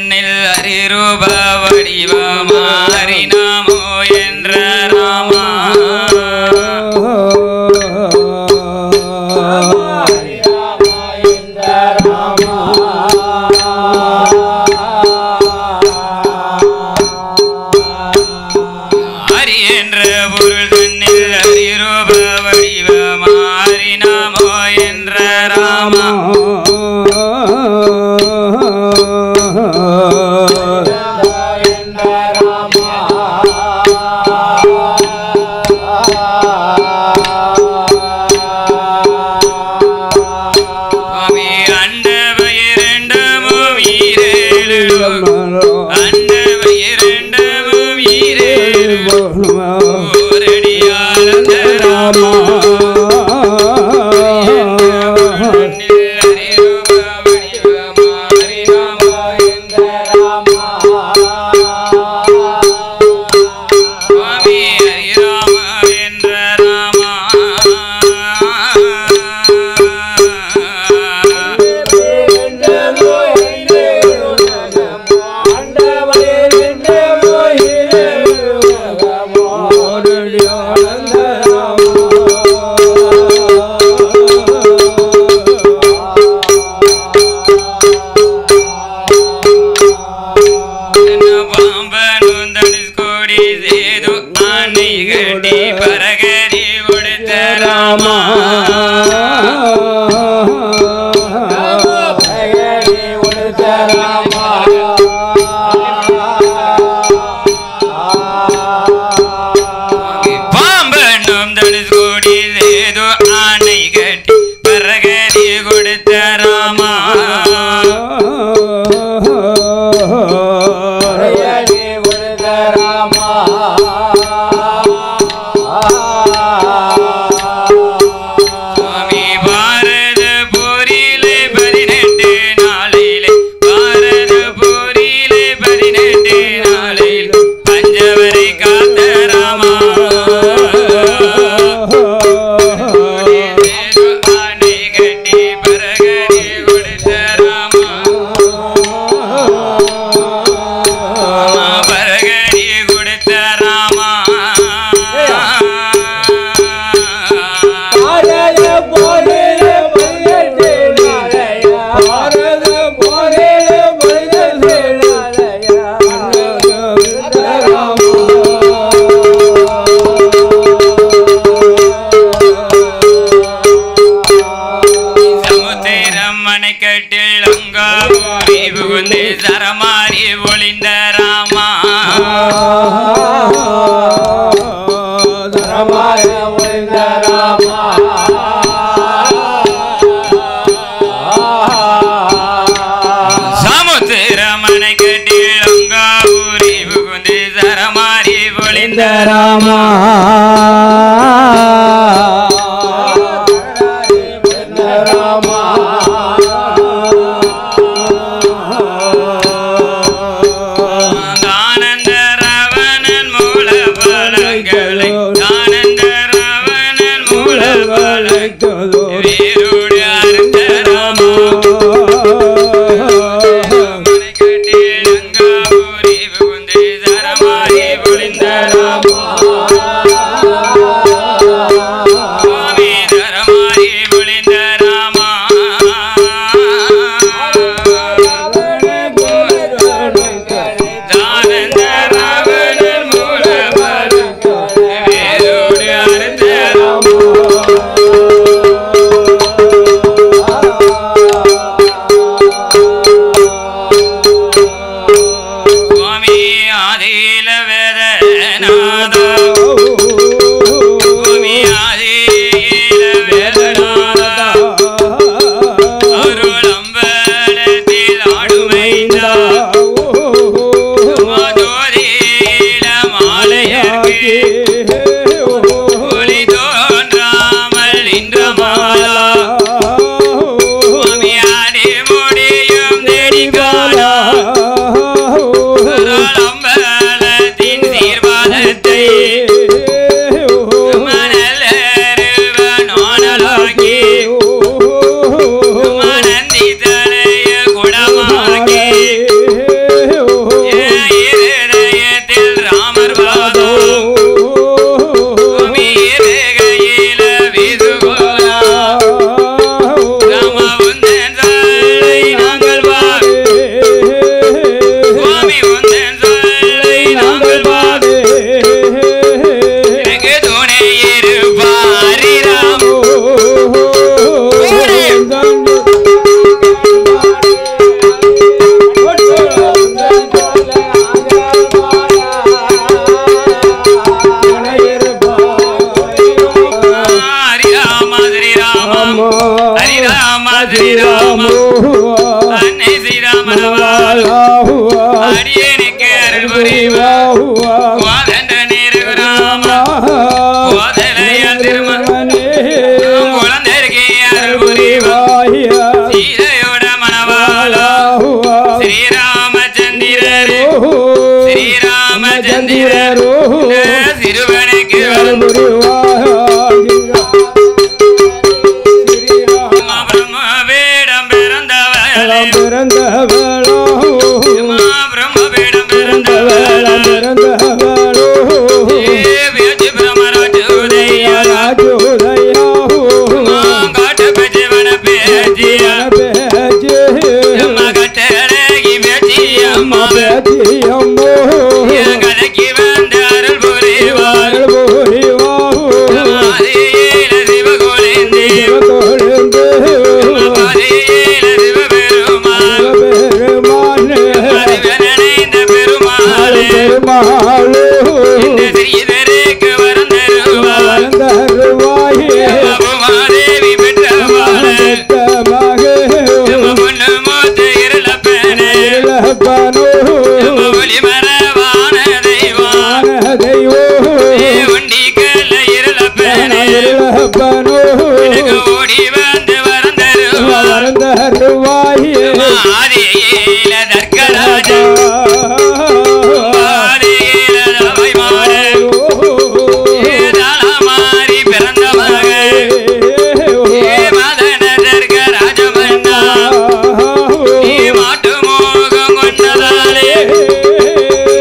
தன்னில் அரிரூப வடிவமாறினாமோ என்ற ராமா ஹரி என்ற பொருள் தன்னில் அரிரூப வடிவமாறினாமோ என்ற ராமா Rama ஓதென்ற நீரு ராமா ஓதலைய திருமணே குழந்தைக்கு அருள் புரிவாய் சீதையோட மணவாளா ஸ்ரீராமச்சந்திரரே ஸ்ரீராமச்சந்திரரே சிறுவனுக்கு அருள் புரிவாய் பிரம்ம வேடம் பிறந்தவளே பிரம்ம வேடம் பிறந்தவளே வேதி பிரமராஜோதயா காட்டு பஜவன பேஜியா மகட்டரகி பேஜியம்மா கலக்கி வந்த அருள் புரிவார் மாதேயில சிவகோலேந்தே மாதேயில சிவபெருமான் மதிவனைந்த பெருமாளே இந்த ஸ்ரீதருக்கு வரந்தருவார் மாதேவி பெற்றவாளே பொண்ணு மூத்த இருளப்பனே ஒளி மரவான தெய்வான் உண்டிக்கல்ல இருளப்பனே எனக்கு ஓடி வந்து வரந்தருவார் ஆதியில தர்க்கராஜா ஆதியில தவைமாறு தாளமாறி பிறந்த மகள் மதன தர்க்கராஜமன்னா நீ மாட்டு மோகம் கொண்டதாலே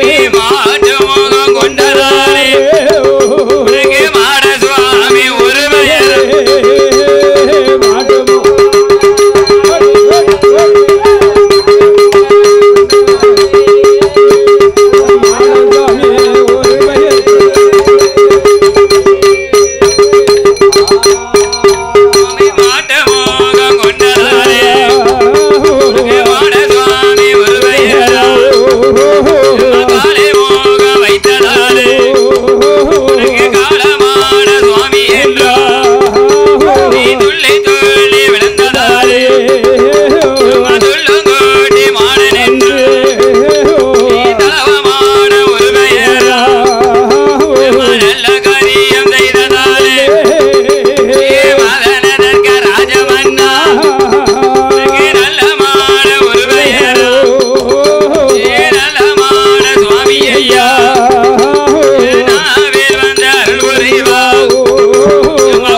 நீ மாட்டு மோகம் கொண்டதாலே உனக்கு மாட சுவாமி ஒரு பெயர் மாட்டு மோகம் கொண்டதாலே உனக்கு மாட சுவாமி ஒரு பெயர் காலை மோகம் வைத்ததாலே உனக்கு காலமான சுவாமி என்றார் நீ துள்ளி துள்ளி விழுந்ததாலே துள்ளுங்கோட்டி மாடன் என்று நீ தலவமான ஒரு பெயரா நல்ல காரியம் செய்ததாலே மதனதற்க ராஜமன்னா உனக்கு நல்லமான ஒரு பெயரா நல்லமான சுவாமி ஐயா நாவில் வந்த அருள் புரிவா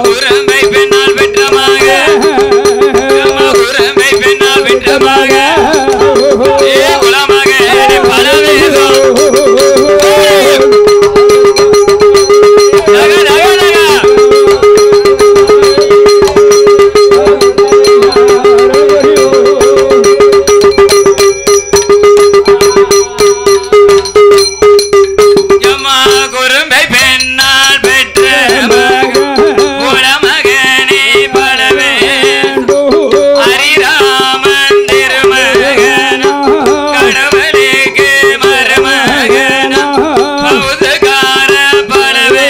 குரம்பை பெண்ணால் பெற்றமாக குரம்பை பெண்ணால் பெற்றமாக குலமாக பலவேதம் குறும்பை பெண்ணால் பெற்ற குலமகனே பலவே ஹரிராமன் திருமகன் கடவுளுக்கு மருமகன் பௌதகார பலவே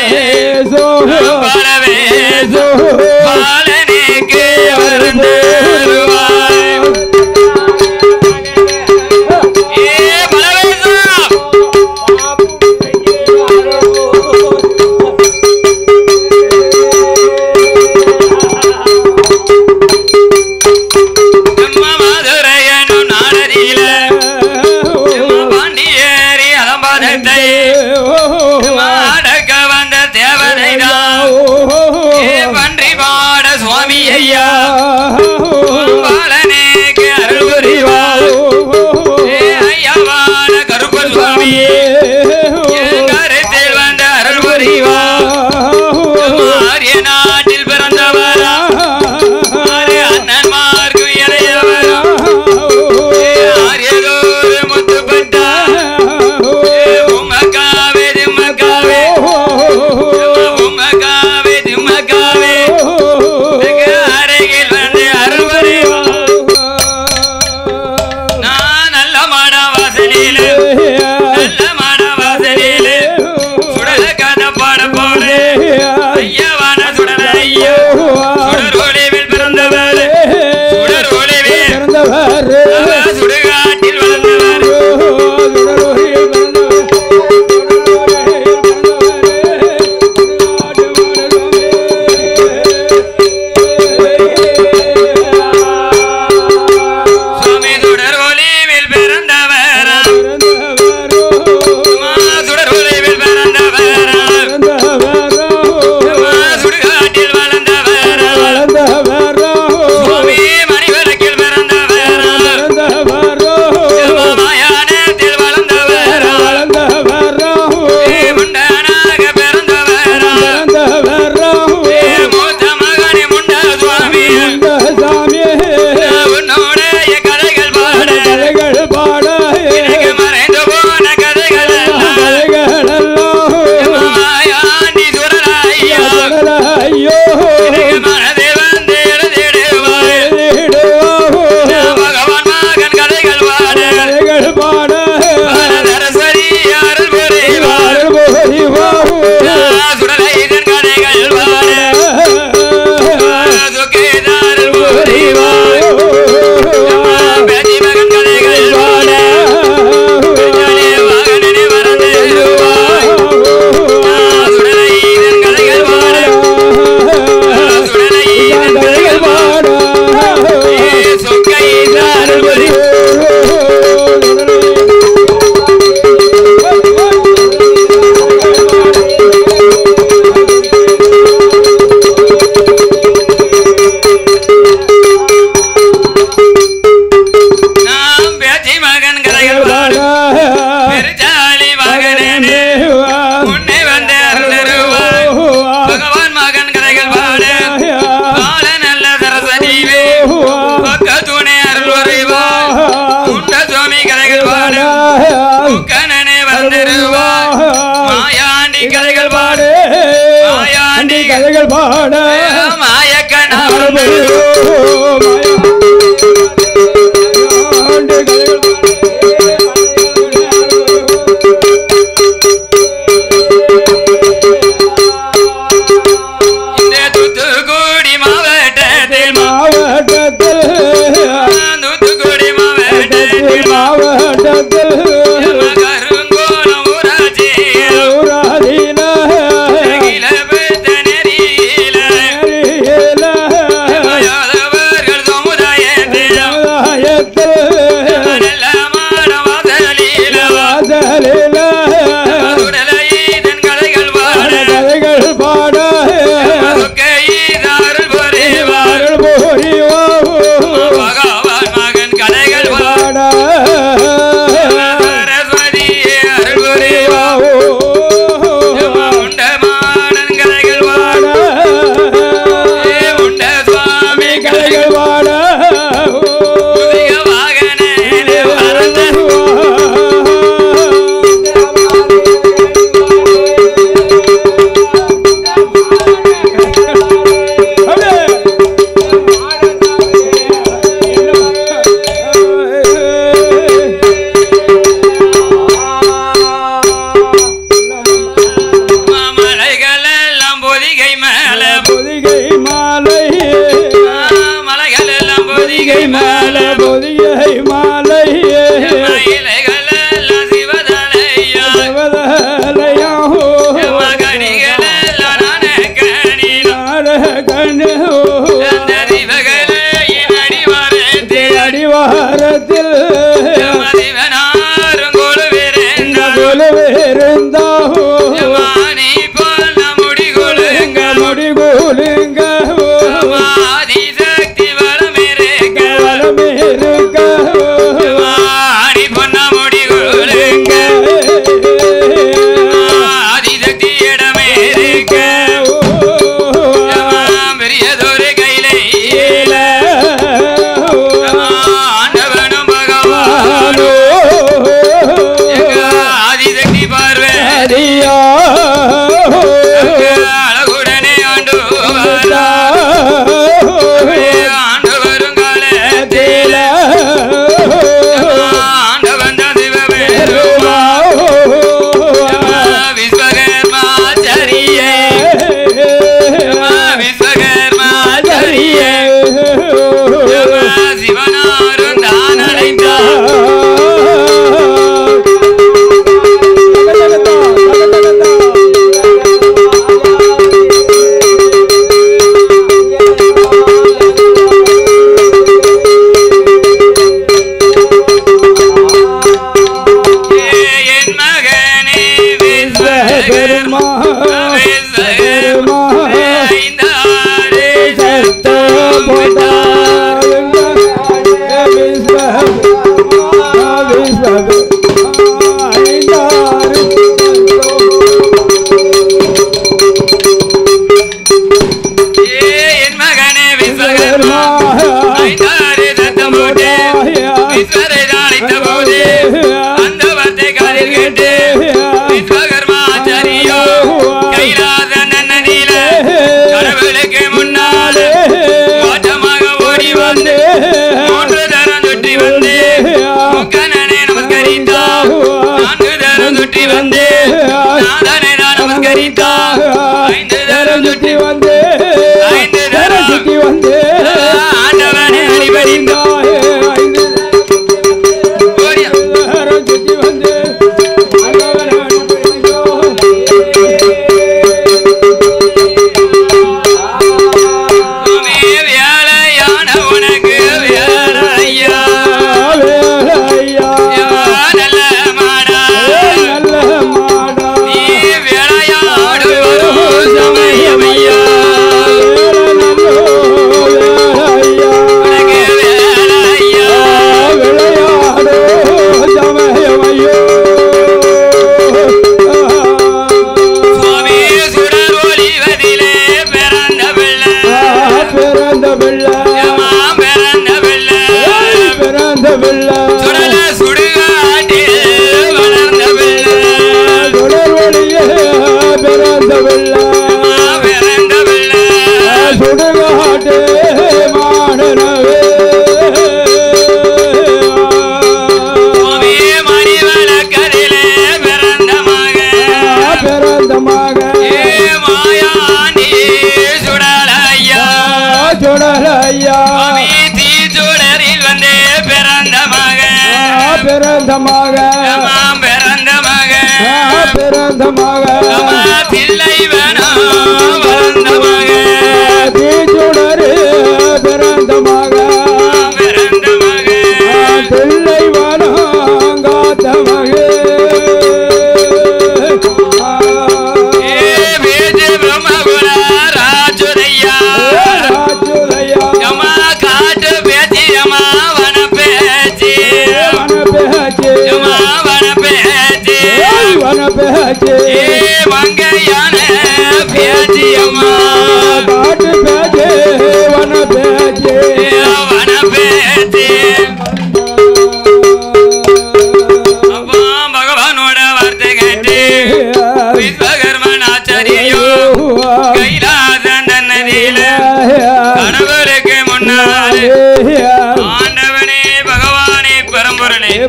பலவே பாலனுக்கு வருந்தருவாய் மதுரையனும் நாடதியில பாண்டியேரி அலம்பாதத்தை அடக்க வந்த தேவதைதான் பன்றி பாட சுவாமி ஐயா பாலனுக்கு அருள் புரிவார் ஐயாவான கருப்ப சுவாமியே கருத்தில் வந்த அருள் புரிவார் ஆரிய நாட்டில் பிறந்தவரா அண்ணன்மார்க்கு இளையவரா ஆரியதோறு முத்துப்பட்டா உமக்காவே திம்மக்காவே உமக்காவே திம்மக்காவே அருகில் வந்து அருள் புரிவார் பாட சரஸ்வதி அருள் புரிவார் சுடலை இதன் கதைகள் பாட சுகேதார் புரிவார் பேதி மகன் கதைகள் பாட வாகனனை மறந்துருவார் சுடலை இதன் கதைகள் பாட சுடலை இதன் கதைகள் பாட சொக்கைதார் கதைகள் பாட தூத்துக்குடி மாவட்டத்தில் கருங்கோலம் ஊராட்சி நமஸ்கரி நாதனை தான் நமஸ்கரித்தார் ஐந்து தரம் சுற்றி வந்து ஐந்து தரம் சுற்றி வந்து ஆண்டவனை அடிபடிந்தார் ஓடியா சுற்றி வந்து வேலையான உனக்கு வேலையா நல்ல மாடா நீ வேலையாடு வரும் சமயமையா உனக்கு வேலையா சுவாமி சுடர் ஒளிவதிலே பிறந்த பிள்ளை பிறந்த பிள்ளை சுடல சுடுகாட்டில் வளர்ந்த பிள்ளை பிறந்த பிள்ளை சுடுகாட்டு மாடனவே சுவாமி மணிவளக்கரிலே பிறந்த மக ஏ மாயாண்டி சுடலையா சுவாமி தீ சுடரில் வந்தே பிறந்த மக பிறந்த மக தில்லை வேணும் வளர்ந்த மக சுடரு பிறந்த மக தில்லை வேணும் காத்த மக பிரம்மகுல ராஜுதையா யமா காட்டு பேச்சி யமா வன பேச்சி யமா வன பேச்சி மங்கையான பேச்சி யமா காட்டு பேச்சி வன பேச்சி அப்போ பகவானோட வார்த்தை கேட்டு விஸ்வகர்மன் ஆச்சாரியோ கைலாசன் நதியில கடவுளுக்கு முன்னால் ஆண்டவனே பகவானே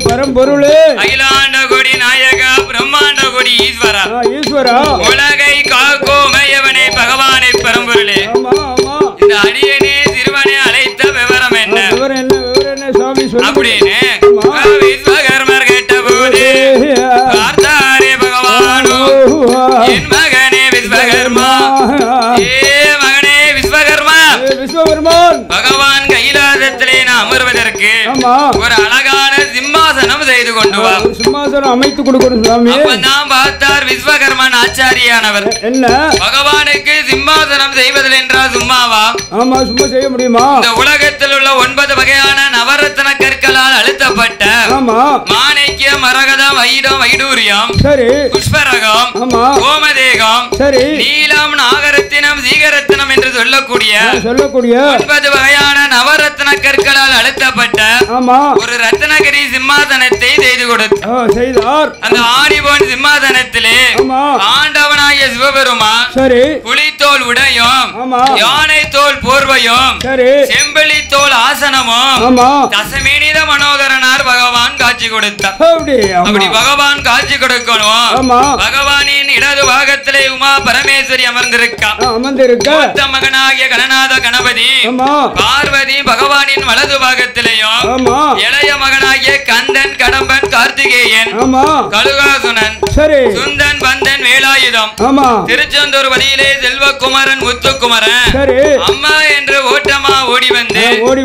பரம்பொருளே அகிலாண்ட கொடி நாயகா பிரம்மாண்ட கொடி ஈஸ்வரா உலகை காக்கோமையவனே பகவானே பரம்பொருளே இந்த அடியனே சிறுவனை அழைத்த விவரம் என்ன அப்படின்னு விஸ்வகர்மர் கேட்ட போது பார்த்தாரே பகவானோ என் மகனே விஸ்வகர்மா ஏ மகனே விஸ்வகர்மான் பகவான் கைலாசத்திலே நான் அமர்வதற்கு ஒரு அழகான சிம்மாசனம் செய்து கொண்டு வா சிம்மாசனம் அமைத்து கொடுக்கணும் சுவாமி அப்பதான் பார்த்தார் விஸ்வகர்மன் ஆச்சாரியானவர் என்ன பகவானுக்கு சிம்மாசனம் செய்வதில் என்றால் சும்மாவா ஆமா சும்மா செய்ய முடியுமா இந்த உலகத்தில் உள்ள 9 வகையான நவரத்ன கற்களால் அழுத்தப்பட்ட மாணிக்யம் மரகதம் வைடம் வைடூரியம் சரி புஷ்பரகம் கோமதேகம் சரி நீலம் நாகரத்தினம் சீகரத்தினம் என்று சொல்லக்கூடிய 9 வகையான நவரத்ன கற்களால் அழுத்தப்பட்ட ஒரு ரத்னகிரி சிம்மாசனத்தை செய்து கொடுத்தார் அந்த ஆடிபோன் சிம்மாசனத்திலே ஆண்டவனாகிய சிவபெருமான் சரி புலித்தோல் உடையும் யானை தோல் போர்வையும் செம்பளி தோல் ஆசனமும் தசமேனித மனோதரனார் பகவான் காட்சி கொடுத்தார் அப்படி பகவான் காட்சி கொடுக்கணும் பகவானின் இடது பாகத்திலே உமா பரமேஸ்வரி அமர்ந்திருக்கா மகனாகிய கணநாத கணபதி பார்வதி பகவானின் வலது பாகத்திலேயும் இளைய மகனாகிய கந்தன் கடம்பன் கார்த்திகேயன் கலுகாசுனன் சுந்தன் பந்தன் வேலாயுதம் திருச்செந்தூர் வழியிலே செல்வகுமரன் முத்துக்குமரன் அம்மா என்று ஓட்டமா ஓடி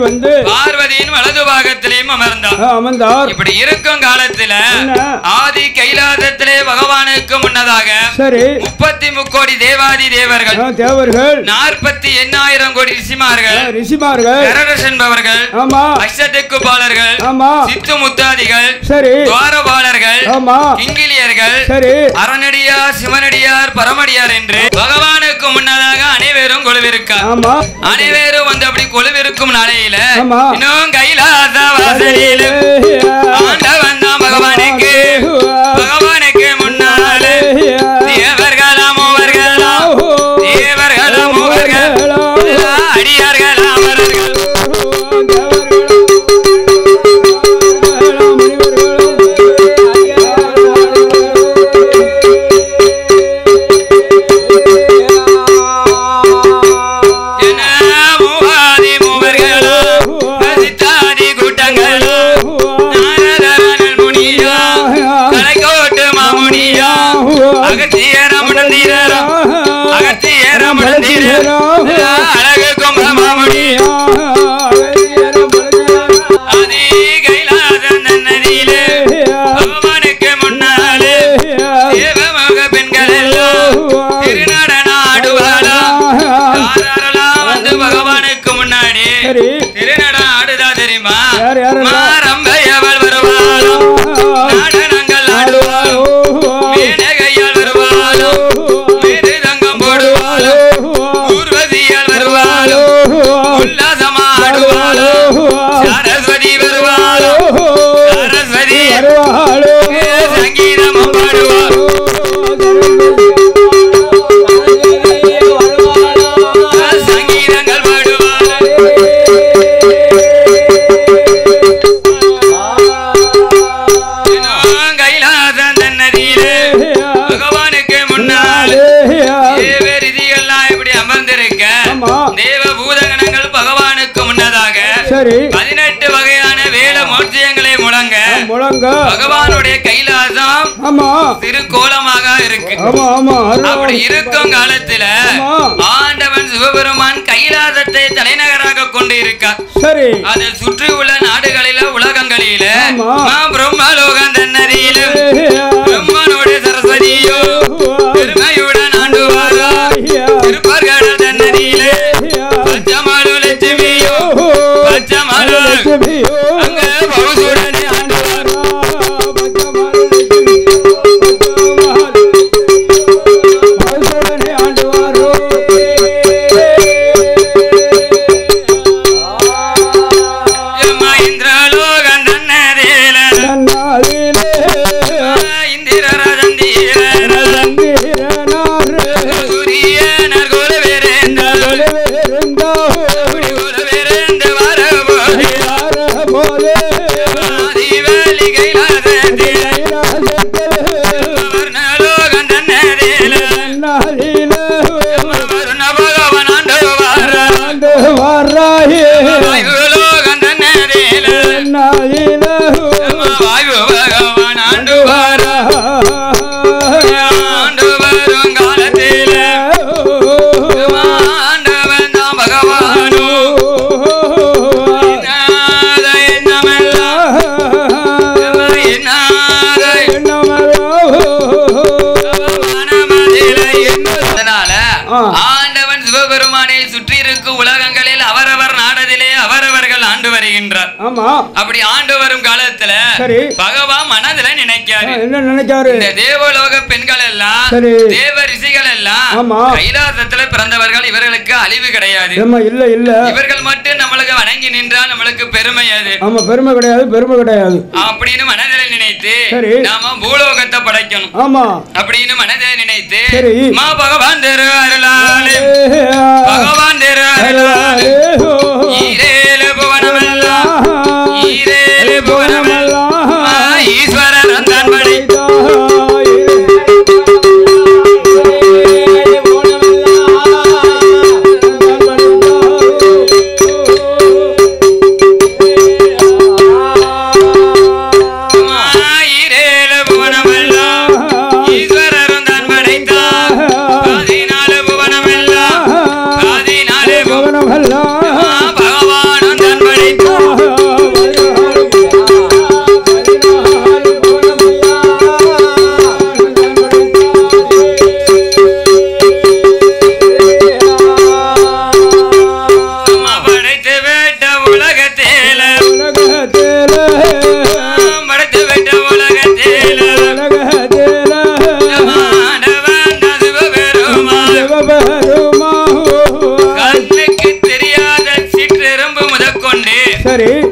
வந்து பார்வதியின் வலது பாகத்திலேயும் அமர்ந்தார் இப்படி இருக்கும் காலத்துல ஆதி கைலாசத்திலே பகவானுக்கு முன்னதாக 33 கோடி தேவாதி தேவர்கள் 48,000 கோடி ரிஷிமார்கள் கரரஸ் என்பவர்கள் அஷ்டதிக்குபாலர்கள் சித்து முத்தாதிகள் துவாரபாலர்கள் கிங்கிலியர்கள் அரணடியார் சிவனடியார் பரமடியார் என்று பகவானுக்கு முன்னதாக அனைவரும் கொலுவிருக்கார் அனைவரும் வந்து அப்படி கொலுவிருக்கும் நாளையில இன்னும் கைலாச வாசலில் ஆண்டவன் தான் பகவானுக்கு முன்னாலே தேவர்களாம் அடியார்கள் அமரர்கள் அழகு கொம்பமாமுடி ஆதி கைலாசம் நன்னதியிலே பகவானுக்கு முன்னாலே தேவமோக பெண்கள் எல்லாம் திருநடன ஆடுவாளாம் வந்து பகவானுக்கு முன்னாடி திருநடன ஆடுதா தெரியுமா மாரம்பையவள் வருவாளும் நடனங்கள் ஆடுவாளும் மேனகையால் வருவாளும் மேருதங்கம் போடுவாளும் ஊர்வதியால் வருவாளும் உல்லாசமா ஆடுவாளும் சரஸ்வதி வருவாளும் சரஸ்வதி சங்கீதமும் பாடுவாளும் சங்கீதங்கள் பாடுவாளும் கைலாசம் தன்னதியிலே பகவானுக்கு முன்னால் தேவரிதிகள்லாம் இப்படி அமர்ந்திருக்க தேவ பூதகணங்கள் பகவானுக்கு முன்னதாக 18 வகையான வேல மோட்சியங்களை முழங்க பகவானுடைய கைலாசம் திருக்கோலமாக இருக்கு. அப்படி இருக்கும் காலத்துல ஆண்டவன் சிவபெருமான் கைலாசத்தை தலைநகராக கொண்டு இருக்கார். அதை சுற்றி உள்ள நாடுகளில உலகங்களில பிரம்மலோகம் தன்னதியிலும் பிரம்மனுடைய சரஸ்வதியோ பெருமையுடன் ஆண்டுவாரா திருப்பர்கடல் தன்னதியிலே பச்சமாலு லட்சுமியோ பச்சமாலு அங்க பவுசுடனே ஆண்டுவாரா இந்திரலோகம் தன்னதியில ஆண்டவன் சிவபெருமானை சுற்றி இருக்கும் உலகங்களில் அவரவர் நாடதிலே அவரவர்கள் ஆண்டு வருகின்றார். அப்படி ஆண்டு வரும் காலத்துல பகவான் மனதுல நினைக்காரு, இந்த தேவலோக பெண்கள் எல்லாம் தேவ ரிஷிகள் எல்லாம் கைலாசத்துல பிறந்தவர்கள், இவர்களுக்கு அழிவு கிடையாது, இவர்கள் மட்டும் நம்மளுக்கு வணங்கி நின்றால் நம்மளுக்கு பெருமை அது, பெருமை கிடையாது, பெருமை கிடையாது அப்படின்னு மனதில நினைத்து நாம பூலோகத்தை படைக்கணும் அப்படின்னு மனதில நினைத்து மா பகவான் திரு அருளாலே பகவான் திரு அருளாலே ஈரேழு புவனமெல்லாம் ஈரேழு புவனமெல்லாம் ஈஸ்வரன் தான் படைத்தார்.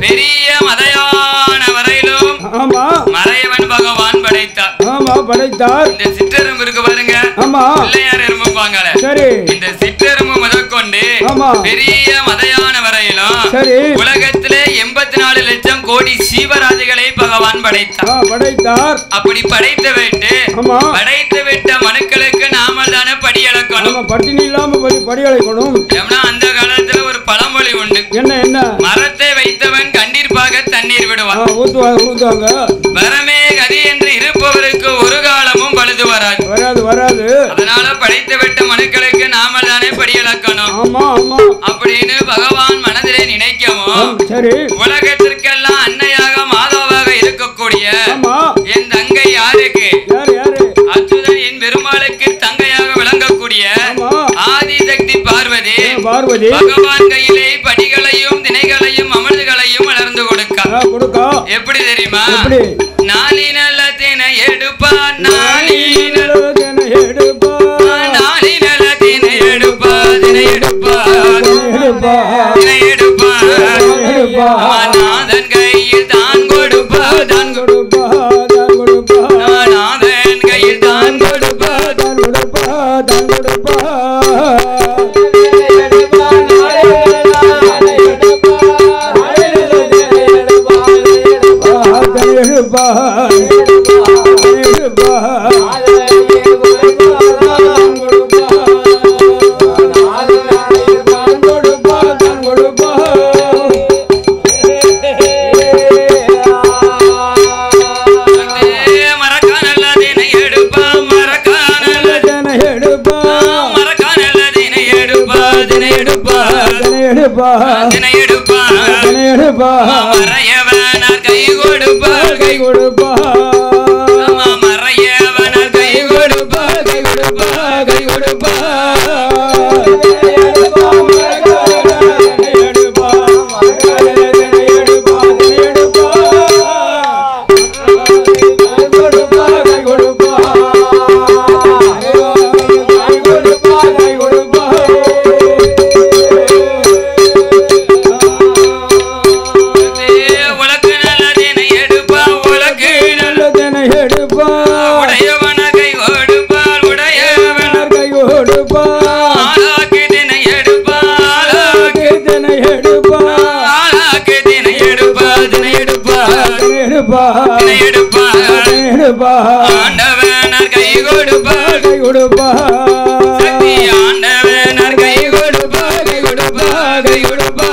பெரிய மதையான வரையிலும் மறையவன் பகவான் படைத்தார். இந்த சிற்றெரும்பு இருக்கு பாருங்க, பிள்ளையார் எறும்புப்பாங்களே, இந்த சிற்றெரும்பு முதற்கொண்டு பெரிய மதையான வரையிலும் உலகத்திலே 84 லட்சம் கோடி சீவராஜிகளை பகவான் படைத்தார். அப்படி படைத்து விட்ட மனுக்களுக்கு நாமல் தானே படி அளக்கணும், பட்டினி இல்லாம படி அளக்கணும். அந்த காலத்துல ஒரு பழமொழி உண்டு, என்ன மரத்தை வைத்தவன் கண்டிப்பாக தண்ணீர் விடுவான், வரமே கதி என்று இருப்பவருக்கு ஒரு காலமும் பழுது வராது. வராது வராது. அதனால படைத்து விட்ட மனுக்களுக்கு நாம தானே படியளக்கணும். ஆமா ஆமா அப்படின்னு பகவான் மனதிலே நினைக்கவும் சரி உலகத்திற்கெல்லாம் அன்னையாக மாதாவாக இருக்கக்கூடிய ஆமா என் தங்கை யாருக்கு? யாரு யாரு? அச்சுதன் என் பெருமாளுக்கு தங்கையாக விளங்கக்கூடிய ஆதிசக்தி பார்வதி பார்வதி பகவான் கையிலே படிகளையும் திணைகளையும் அமிர்தங்களையும் வளர்ந்து கொடுக்க. எப்படி தெரியுமா? நாளினல தினை எடுப்பா நாளினல தினை எடுப்பா நாளினல தினை எடுப்பா தினை எடுப்பா தினை எடுப்பா நாதன் கையில் தான் கொடுப்பா தான் கொடுப்பா தான் கொடுப்பா நாதன் கையில் தான் கொடுப்பா தான் கொடுப்பா தான் கொடுப்பா மறையவனார் கை கொடுப்பா கை கொடுப்பா மறையவனார் கை கொடுப்பா கை கொடுப்பா கை கொடுப்பா ஆண்டவனார் கை கொடுப்பா கை கொடுப்பா சக்தி ஆண்டவனார் கை கொடுப்பா கை கொடுப்பா கை கொடுப்பா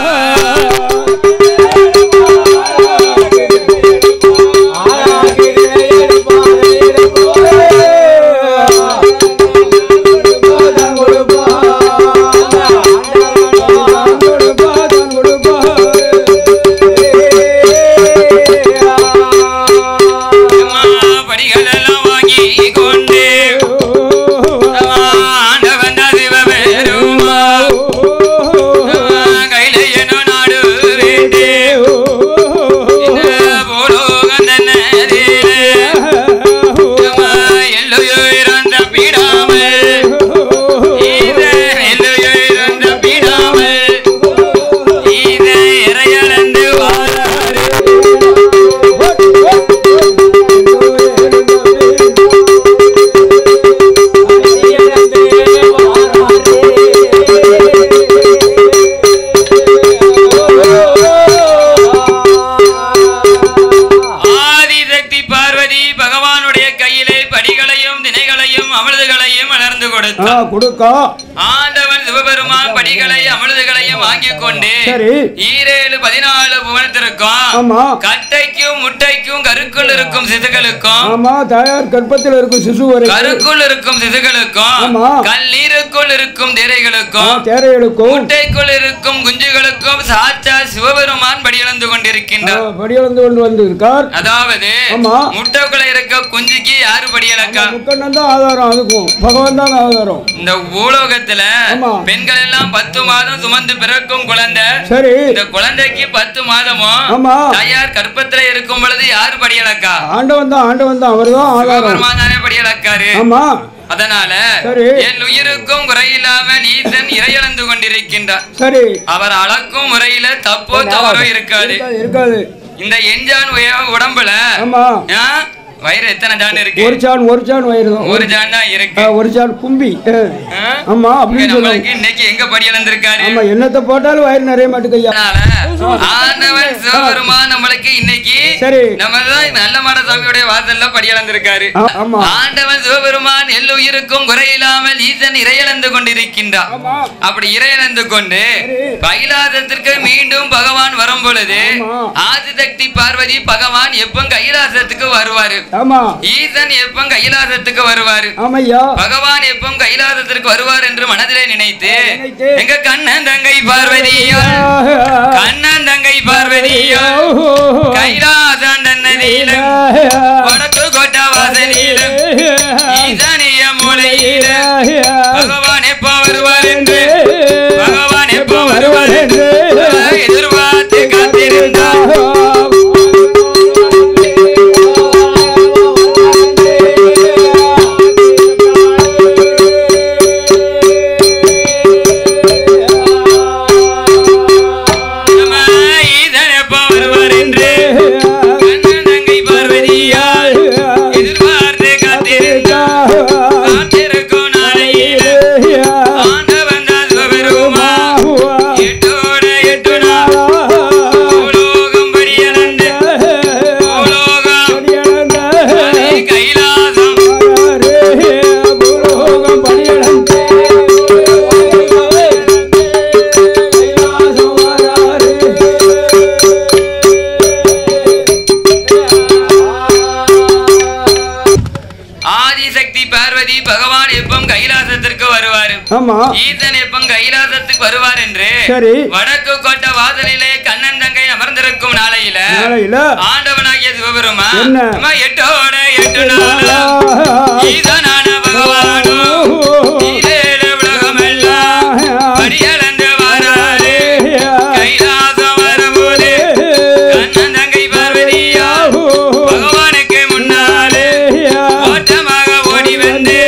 ஆண்டவன் சிவபெருமான் படிகளையும் அமிர்தங்களையும் வாங்கிக் கொண்டு 14 புவனத்திற்கும் கட்டைக்கும் முட்டைக்கும் கருக்குள் இருக்கும் சிசுகளுக்கும் தாயார் கர்ப்பத்தில் இருக்கும் சிசு கருக்குள் இருக்கும் சிசுகளுக்கும் கல்லீருக்குள் இருக்கும் தேரைகளுக்கும் முட்டைக்குள் இருக்கும் குஞ்சுகளுக்கும் சாட்சா சிவபெருமான் படியளந்து கொண்டிருக்கின்றார். அதாவது முட்டைக்குள்ள இருக்க குஞ்சுக்கு யாரு படியளக்கா? ஆதாரம் அதுக்கும் பகவான் தான் ஆதாரம். இந்த பூலோகத்துல பெண்கள் எல்லாம் 10 மாதம் சுமந்து பிறக்கும் குழந்தை. இந்த குழந்தைக்கு 10 மாதமும் தாயார் கர்ப்பத்துல இருக்கும் பொழுது யாரு படியளக்கா? ஆண்டவன் தான் அவர்தான் ஆதாரம். தானே படியளக்காரு. அதனால என் உயிருக்கும் குறையில்லாமல் ஈசன் இறையளந்து கொண்டிருக்கின்றார். அவர் அளக்கும் முறையில தப்போ தவறோ இருக்காது. இந்த எஞ்சான் உடம்புல வயிறு எத்தனை ஜான் இருக்கு? ஒரு ஜான் வயிறு தான். ஒரு ஜான் தான் இருக்கு. ஒரு ஜான் கும்பி. ஆமா அப்படி நம்மளுக்கு இன்னைக்கு எங்க படி அளந்திருக்காரு? ஆமா என்னத்த போட்டாலும் வயிறு நிறைய மாட்டுக்கையா. ஆண்டவன் சிவபெருமான் நம்மளுக்கு இன்னைக்கு நம்மதான் நல்ல மாட சாமியோட வாசல்ல படி அளந்திருக்காரு. ஆண்டவன் சிவபெருமான் எல்லுயிருக்கும் குறையில்லாமல் ஈசன் இறையளந்து கொண்டிருக்கின்றார். அப்படி இறையளந்து கொண்டு கைலாசத்திற்கு மீண்டும் பகவான் வரும் பொழுது ஆதிசக்தி பார்வதி பகவான் எப்ப கைலாசத்துக்கு வருவாரு? ஆமா ஈசன் எப்ப கைலாசத்துக்கு வருவாரு ஆமையா பகவான் எப்ப கைலாசத்திற்கு வருவார் என்று மனதிலே நினைத்து எங்க கண்ணன் தங்கை பார்வதியோ கண்ணன் தங்கை பார்வதியோ கைலாசம் தன்னதியிலும் வடக்கு கோட்டா வாசலிலும் ஈசானிய மூலையில பகவான் எப்ப வருவார் என்று பகவான் எப்ப வருவார் என்று எதிர்பார்த்து காத்திருந்தார் ஈசன் எப்ப கைலாசத்துக்கு வருவார் என்று வடக்கு கோட்டை வாசலிலே கண்ணன் தங்கை அமர்ந்திருக்கும் நாளையில ஆண்டவனாகிய சிவபெருமான் 8 நாள் ஈசனான பகவானோ உலகமெல்லாம் படியளந்து வராரு கைலாசம் வரும்போது கண்ணன் தங்கை பார்வதியா பகவானுக்கு முன்னாலே ஓட்டமாக ஓடி வந்து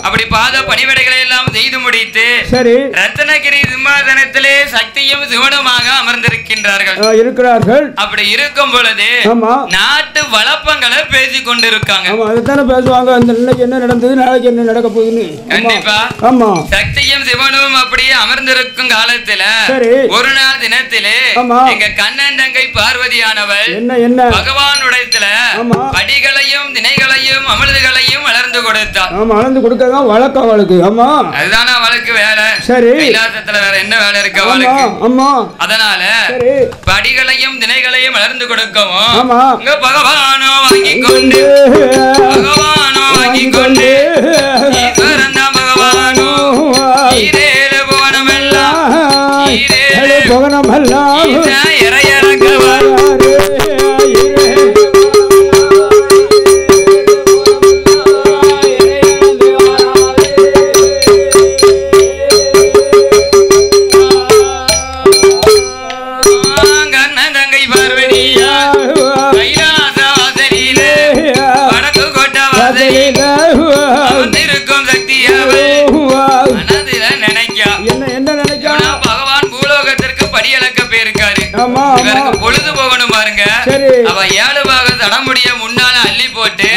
அப்படி பாத பணிவிடைகளை எல்லாம் செய்து முடித்து ரத்னகிரி சிம்மாசன சிம்மாசனத்திலே சக்தியும் சிவனுமாக அமர்ந்திருக்கின்றார்கள் இருக்கிறார்கள். அப்படி இருக்கும் பொழுது நாட்டு வளப்பங்களை பேசி கொண்டிருக்காங்க. அதுதானே பேசுவாங்க. இன்னைக்கு என்ன நடந்தது, நாளைக்கு என்ன நடக்க போகுதுன்னு. கண்டிப்பா. ஆமா. சக்தியும் சிவனும் அப்படியே அமர்ந்திருக்கும் காலத்துல ஒரு நாள் தினத்திலே எங்க கண்ணன் தங்கை பார்வதியானவள் என்ன பகவானுடையத்துல படிகளையும் திணைகளையும் அமிர்தங்களையும் வளர்ந்து கொடுத்தார். வளர்ந்து கொடுக்கதான் வழக்கம் அவளுக்கு. ஆமா, அதுதான அவளுக்கு வேலை. சரி, கைலாசத்துல வேற என்ன வேலை இருக்கு அவளுக்கு? ஆமா, அதனால படிகளையும் திணைகளையும் வளர்ந்து கொடுக்கவும் இங்க பகவானோ வாங்கி கொண்டு ஈஸ்வரன் தான் பகவானோ ஈரேழு புவனமெல்லாம் இறையறங்கவர் பொழுது போகணும் பாருங்க. அவ 7 பாக தடமுடிய முன்னால அள்ளி போட்டு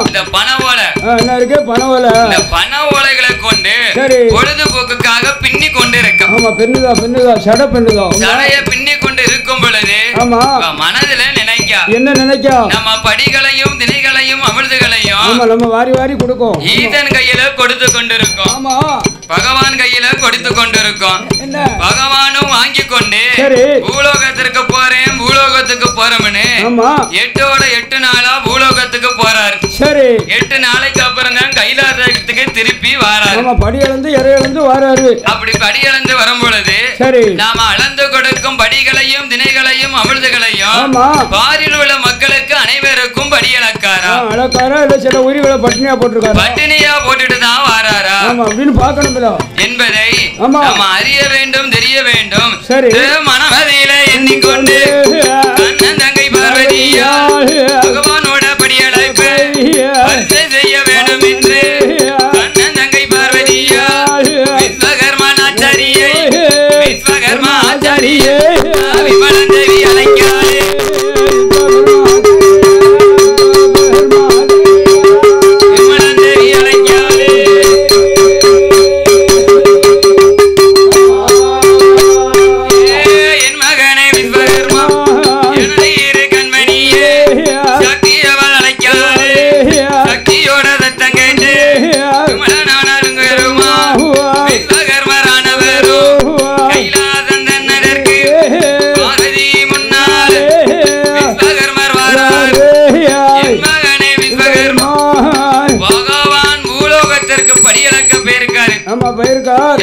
இந்த பனவோலை இந்த பன ஓலைகளை கொண்டு பொழுதுபோக்குக்காக பின்னி கொண்டு இருக்க சடைய பின்னி கொண்டு இருக்கும் பொழுது மனதுல என்ன நினைக்கா நம்ம படிகளையும் திணைகளையும் அமிர்தங்களையும் நம்ம வாரி வாரி கொடுக்கும். ஈதன் கையில கொடுத்து கொண்டிருக்கோம், பகவான் கையில கொடுத்து கொண்டிருக்கோம். பகவானும் வாங்கி கொண்டு பூலோகத்திற்கு போறேன் பூலோகத்துக்கு போறோம்னு 8 நாளா பூலோகத்துக்கு போறாரு. 8 நாளைக்கு அப்புறம் தான் கைலாசத்துக்கு திருப்பி வராரு. படியளந்து இறையளந்து வராரு. அப்படி படியளந்து வரும் பொழுது நாம அளந்து கொடுக்கும் படிகளையும் திணைகளையும் அமிர்தங்களையும் பாரில் உள்ள மக்களுக்கு அனைவருக்கும் படி அளக்காரா சில உரிகளை பட்டினியா போட்டிருக்காரு. பட்டினியா போட்டுட்டு தான் வராரா அப்படின்னு பார்க்கணும் என்பதை நம்ம அறிய வேண்டும், தெரிய வேண்டும். மனமதியில எண்ணிக்கொண்டு அண்ணன் தங்கை பார்வதியா பகவானோட படியழைப்பு செய்ய வேண்டும் என்று அண்ணன் தங்கை பார்வதியா விஸ்வகர்மாச்சாரியை விமலந்தேவி அழைக்காதே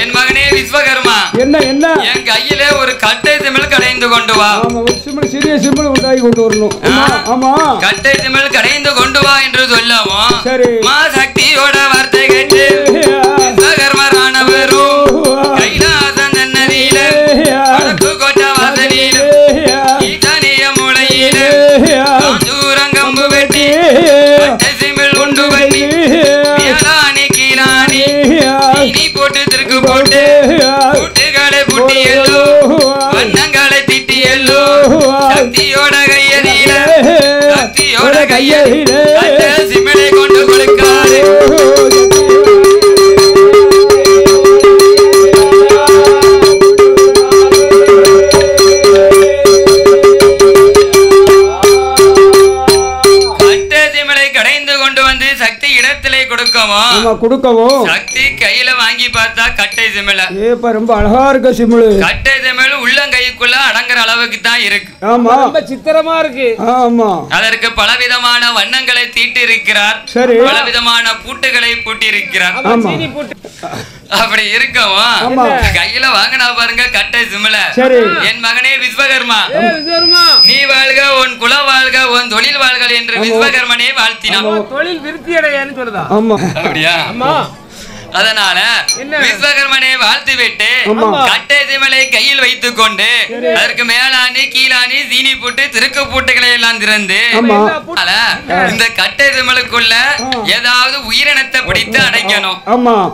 என் மகனே விஸ்வகர்மா என்ன என் கையில ஒரு கட்டை திமிழ் கடைந்து கொண்டு வா. சிறிய சிம்பிள் உண்டாகி கொண்டு வரணும். கட்டை திமிழ் கடைந்து கொண்டு வா என்று சொல்லவும் மா சக்தியோட வார்த்தை கேட்டு விஸ்வகர்மரானவரும் கைலாசன் நன்னதியில வடக்கு கோட்ட வாசலில் ஈசானிய மூலையில தூரங்கம்பு வெட்டி கட்டை திமிழ் உண்டு பண்ணி கீழானி நீ போட்டு திருக்கு போட்டு கூட்டுகளை புட்டி எல்லோ வண்ணங்களை திட்டி எல்லோ சக்தியோட கையதில சிமிழை கொண்டு கொடுக்காரு. கொடுக்கவும் சக்தி கையில வாங்கி பார்த்தா கட்டை சிமிழ ரொம்ப அழகா இருக்கு. சிமிழ் கட்டை சிமிழ் உள்ளங்கைக்குள்ள அடங்குற அளவுக்கு தான் இருக்கு. ஆமா, ரொம்ப சித்திரமா இருக்கு. ஆமா, அதற்கு பலவிதமான வண்ணங்களை தீட்டி இருக்கிறார். பலவிதமான பூட்டுகளை பூட்டி இருக்கிறார். அப்படி இருக்கவும் கையில வாங்கினா பாருங்க கட்டை சிமிழ. என் மகனே விஸ்வகர்மா, நீ வாழ்க, உன் குல வாழ்க, உன் தொழில் வாழ்க என்று விஸ்வகர்மனே வாழ்த்தினான். தொழில் விருத்தி அடையான்னு சொல்லுதா? அப்படியா? அதனால விஸ்வகர்மனை வாழ்த்து விட்டு கட்டை திமலை கையில் வைத்துக் கொண்டு அதற்கு மேலாணி கீழாணி சீனி பூட்டு திருக்கு பூட்டுகளை எல்லாம் திறந்து இந்த கட்டை திமலுக்குள்ள ஏதாவது உயிரினத்தை பிடித்து அடைக்கணும்.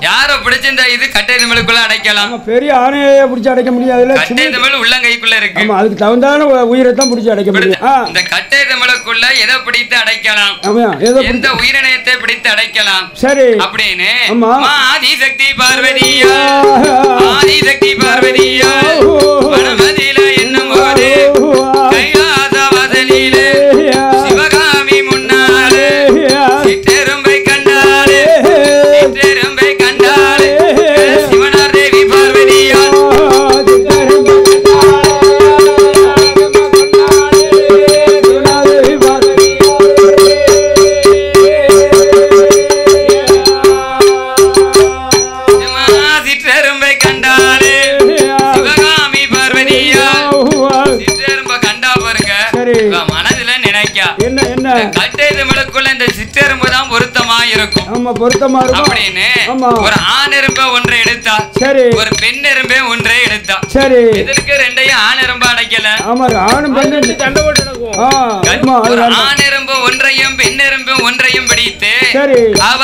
யார பிடிச்சு இந்த இது கட்டை திமலுக்குள்ள அடைக்கலாம்? பெரிய ஆணையை பிடிச்சு அடைக்க முடியாது. கட்டை திமல் உள்ளங்கைக்குள்ள இருக்கு. அதுக்கு தகுந்தான உயிரத்தான் பிடிச்சு அடைக்க முடியும். இந்த கட்டை திமலுக்குள்ள எதை பிடித்து அடைக்கலாம்? எந்த உயிரினத்தை பிடித்து அடைக்கலாம்? சரி அப்படின்னு ஆதிசக்தி பார்வதியா ஆதிசக்தி பார்வதியா வனமதியில என்னும் போது கைலாச வாசலிலே சிவகாமி முன்னாலே சிற்றெரும்பை கண்டாலே சிற்றெரும்பை கண்டாலே சிவனார் தேவி பார்வதியா ஒரு ஆண் எறும்பை ஒன்றை எடுத்தா ஒரு பெண் எறும்பை ஒன்றை எடுத்தா இதற்கு ரெண்டையும் ஆண் எறும்பை அடைக்கல. ஒரு ஆண் எறும்பு ஒன்றையும் பெண் எறும்பு ஒன்றையும் பிடித்து அவ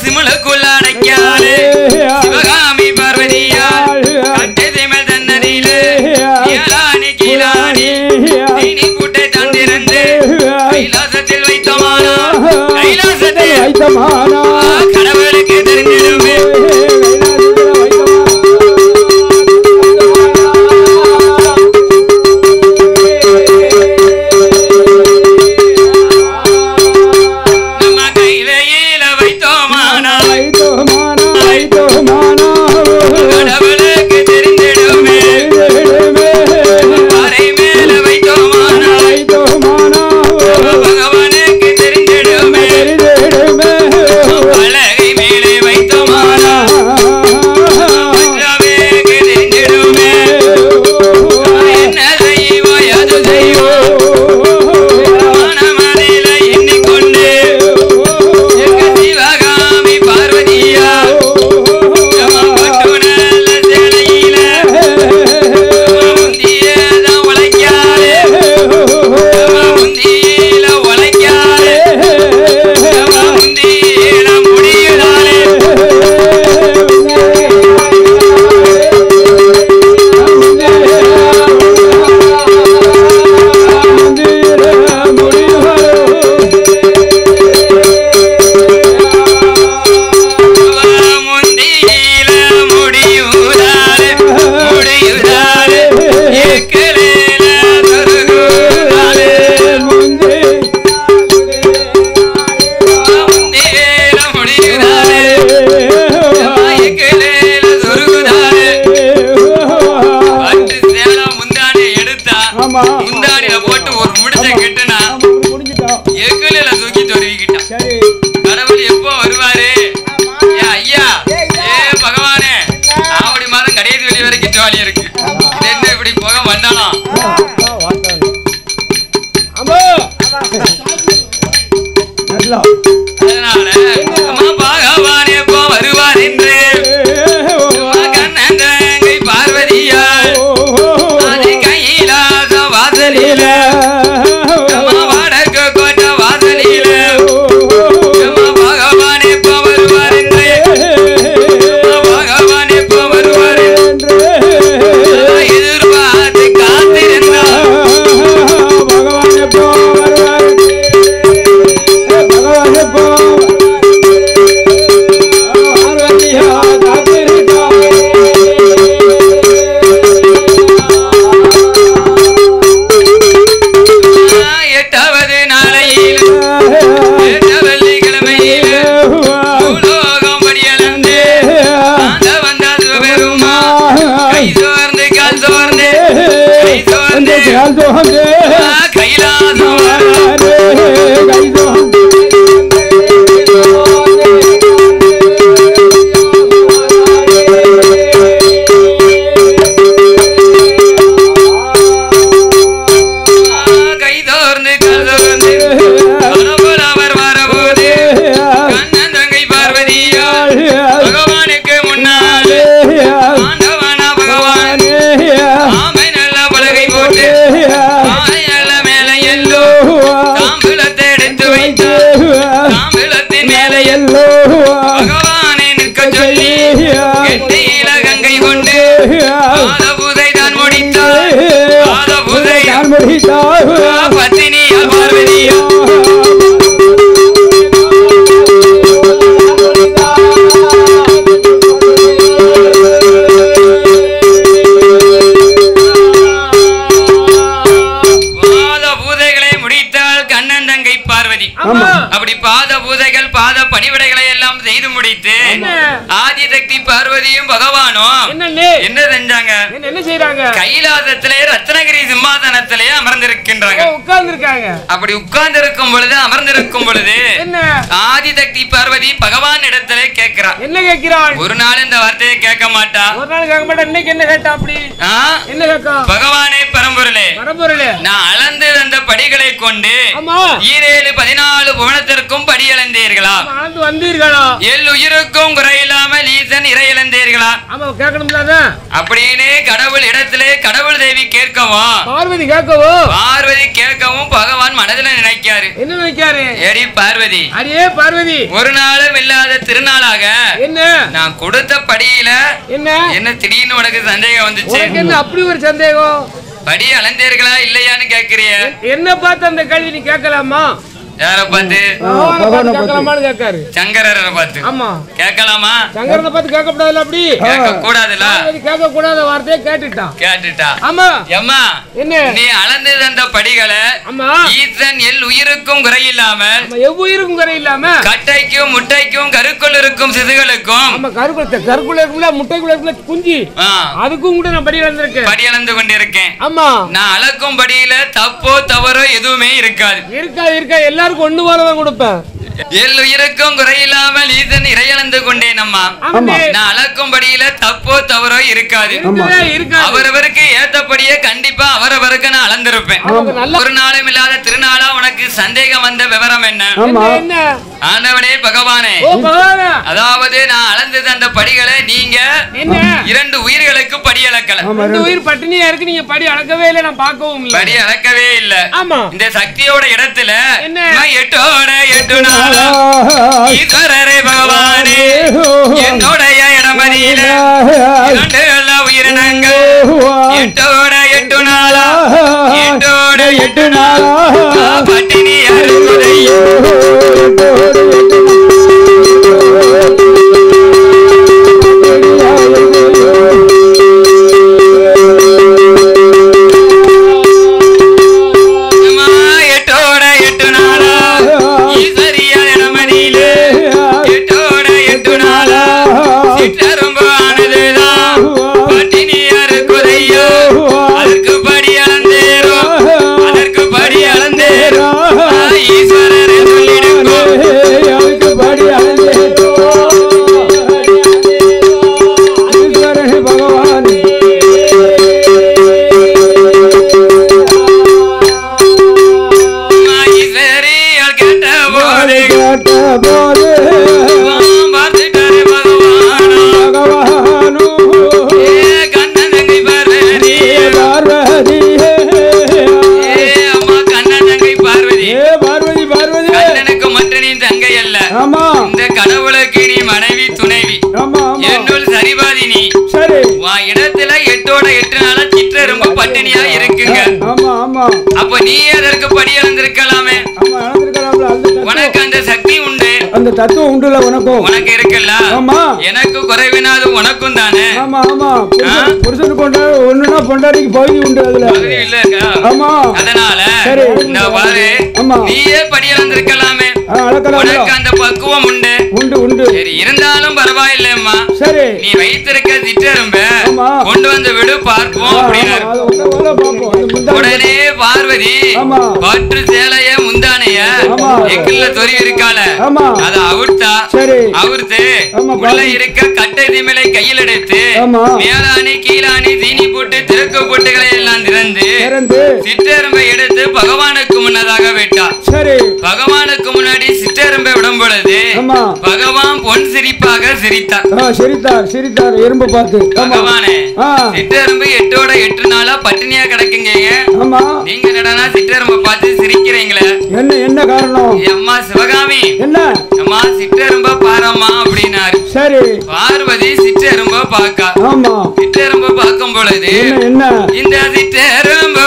சிமுலுக்குள்ள அடைக்காது சிவகாமி பார்வதியா கட்டை திமல் தன்னதியிலே கீழாணி கீழாணி தீனி கூட்டை தந்திருந்து கைலாசத்தில் வைத்தமானா கைலாசத்தில் வைத்தமானா கடவுளுக்கு தெரிஞ்சிருமே நம்ம கையில வைத்தோமானா கடவுளுக்கு தெரிஞ்சிடுமே அரை மேல வைத்தோமானா பகவானுக்கு தெரிஞ்சிடுமே அழகை மேலே வைத்தோமானா பஞ்சாவேக்கு தெரிஞ்சிடுமே என்ன செய்வோ அது செய்வோ மனமதில எண்ணிக்கொண்டு எங்க சிவகாமி பார்வதியா பட்டு நல்ல சேலையில முந்தியதான் உழைக்காதே முந்தியில உழைக்காதே முந்தியில முடியுதானே முந்தியில முடியுதானே முடியுதானே ஏக்கலேல துருகுதானே முந்தியில முடியுதானே ஏக்கலேல துருகுதானே அன்று சேலம் முந்தானை எடுத்தா முந்தானில போட்டு ஒரு முடிச்சை கெட்டுனா ஏக்கலேல தூக்கி தொருவிக்கிட்டான். கடவுள் எப்போ வருவாரு? ஏ ஐயா ஏ பகவானே ஆவடி மாதம் கடைசி வெளி வரைக்கும் ஜாலி இருக்கு. இது என்ன இப்படி போக வந்தாலும் அதனால அம்மா பகவான் எப்போ வருவார் என்று கண்ணன் தங்கை பார்வதியா அது கையிலாத வாசலில வடக்கு கோட்ட வாசலில பகவான் எப்போ வருவார் என்று பகவான் எப்போ வருவார் எதிர்பார்த்து காத்திருந்தார். பகவான் எப்போ வருவார் பகவான் எப்போ பார்வதியா எட்டாவது நாளையில் எட்ட வெள்ளிக்கிழமையில் பூலோகம் படியலந்து வந்த பெருமா கை சோர்ந்து கால் சோர்ந்து கை சோர்ந்து கைலாசம் கைதோர்ந்து கதோர்ந்து அவர் வரபோது கண்ணன் தங்கை பார்வதியா பகவானை முடித்தார் பத்தினியால் பார்வதியா அப்படி பாத பூஜைகள் பாத பணிவிடைகளை எல்லாம் செய்து முடித்து ஆதிசக்தி பார்வதியும் பகவானும் என்ன செஞ்சாங்க? என்ன செய்றாங்க? கைலாசத்திலே ரத்னகிரி சிம்மாசனத்திலே அமர்ந்திருக்கின்றாங்க. உட்கார்ந்திருக்காங்க. அப்படி உட்கார்ந்திருக்கும் பொழுது அமர்ந்திருக்கும் பொழுது ஆதிசக்தி பார்வதி பகவான் இடத்திலே கேட்கிறார். என்ன கேட்கிறாள்? ஒரு நாள் இந்த வார்த்தையை கேட்க மாட்டா. ஒரு நாள் கேட்க மாட்டா. இன்னைக்கு என்ன கேட்டா? அப்படி என்ன கேட்கா? பகவானே பரம்பொருளே நான் அளந்து அந்த படிகளை கொண்டு 7-14 புவனத்திற்கும் படி அளந்தீர்களா? வந்தீர்களா? உயிருக்கும் குறையில்லாமல் ஈசன் இறை இழந்தீர்களா? அப்படின்னு கடவுள் இடத்திலே கடவுள் தேவி கேட்கவும் பார்வதி கேட்கவும் பகவான் மனதில் நினைக்காரு. என்ன நினைக்காரு? ஏடி பார்வதி, அடியே பார்வதி, ஒரு நாளும் இல்லாத திருநாளாக என்ன நான் கொடுத்த படியில என்ன திடீர்னு உனக்கு சந்தேகம் வந்துச்சு? என்ன அப்படி ஒரு சந்தேகம்? படி அளந்தீர்களா இல்லையான்னு கேக்குறிய? என்ன பார்த்து அந்த கேள்வி நீ கேட்கலாமா? யார பார்த்து? கேட்கலாமான்னு கேட்காரு. சங்கரரை பார்த்து. ஆமா கேட்கலாமா? சங்கரனை பார்த்து கேட்கக்கூடாதுல. அப்படி கேட்க கூடாதுல. கேட்க கூடாத வார்த்தையை கேட்டுட்டா. ஆமா அம்மா என்ன நீ அளந்து தந்த படிகளை ஈசன் உயிருக்கும் குறையில்லாமல் எவ்வுயிருக்கும் குறையில்லாம கட்டைக்கும் முட்டைக்கும் கருக்குள் இருக்கும் சிசுகளுக்கும் கருக்குள்ள இருக்குல்ல முட்டைக்குள்ள இருக்குல்ல குஞ்சு அதுக்கும் கூட நான் படி அளந்திருக்கேன். படி அளந்து கொண்டிருக்கேன். ஆமா நான் அளக்கும் படியில தப்போ தவறோ எதுவுமே இருக்காது. எல்லாரும் ஒண்ணு போலதான் கொடுப்பேன். உயிருக்கும் குறையில்லாமல் ஈசன் இறையளந்து கொண்டேன். அம்மா நான் அளக்கும்படியில தப்போ தவறோ இருக்காது. அவரவருக்கு ஏத்தபடியே கண்டிப்பா அவரவருக்கு நான் அளந்திருப்பேன். ஒரு நாளும் இல்லாத திருநாளா உனக்கு சந்தேகம் வந்த விவரம் என்ன? ஆண்டவனே பகவானே, அதாவது நான் அளந்தது அந்த படிகளை நீங்க 2 உயிர்களுக்கு படி அளக்கல. உயிர் பட்டினியா இருக்கு, நீங்க படி அளக்கவே இல்லை. நான் பார்க்கவும் இல்லை. படி அளக்கவே இல்ல. இந்த சக்தியோட இடத்துல 8 நாள் ஈஸ்வரரே பகவானே என்னுடைய இடமதியில 2 உயிரினங்கள் 8 நாளா 8 நாளா பட்டினி அறுக்குதையோ இடத்துல 8 நாளா சிற்றெரும்பு பட்டினியா இருக்குங்க. அப்ப நீ அதற்கு படி அளந்திருக்கலாமே. உனக்கு அந்த சக்தி உண்டு, அந்த தத்துவம் உண்டுல உனக்கு இருக்குல்ல. எனக்கு குறைவினாது உனக்கும் தானே. புருஷன் கொண்டாடு ஒண்ணுனா பொண்டாட்டிக்கு பகுதி உண்டு. அதுல பகுதி இல்ல. அதனால நான் பாரு நீயே படி அளந்திருக்கலாமே. உனக்கு அந்த பக்குவம் உண்டு. சரி இருந்தாலும் பரவாயில்லைம்மா. சரி நீ வைத்திருக்க சிற்றெரும்ப கொண்டு வந்து விடு பார்ப்போம் அப்படின்னாரு. உடனே பார்வதி பற்று சேலைய முந்தானைய எக்குள்ள தொறி இருக்கால அத அவுர்த்தா. அவுர்த்து உள்ள இருக்க கட்டை திமிலை கையில் எடுத்து மேலாணி கீழாணி தீனி போட்டு திறக்கு போட்டுகளை எல்லாம் திறந்து சிற்றெரும்பை எடுத்து பகவானுக்கு முன்னதாக விட்டார். பகவானுக்கு முன்னாடி சிற்றெரும்பை விடும் பொழுது பகவான் பொன் சிரிப்பாக சிரித்தார். எறும்பு பார்த்து பகவானே சிற்றெரும்பு 8 நாளா பட்டினியா கிடக்குங்க. நீங்க என்னடா சிற்றெரும்பை பார்த்து சிரிக்கிறீங்களே, என்ன காரணம்? அம்மா சிவகாமி என்ன அம்மா சிற்றெரும்ப பாரம்மா அப்படின்னாரு. சரி பார்வதி சிற்றெரும்ப பாக்கா. சிற்றெரும்ப பார்க்கும் பொழுது இந்த சிற்றெரும்பு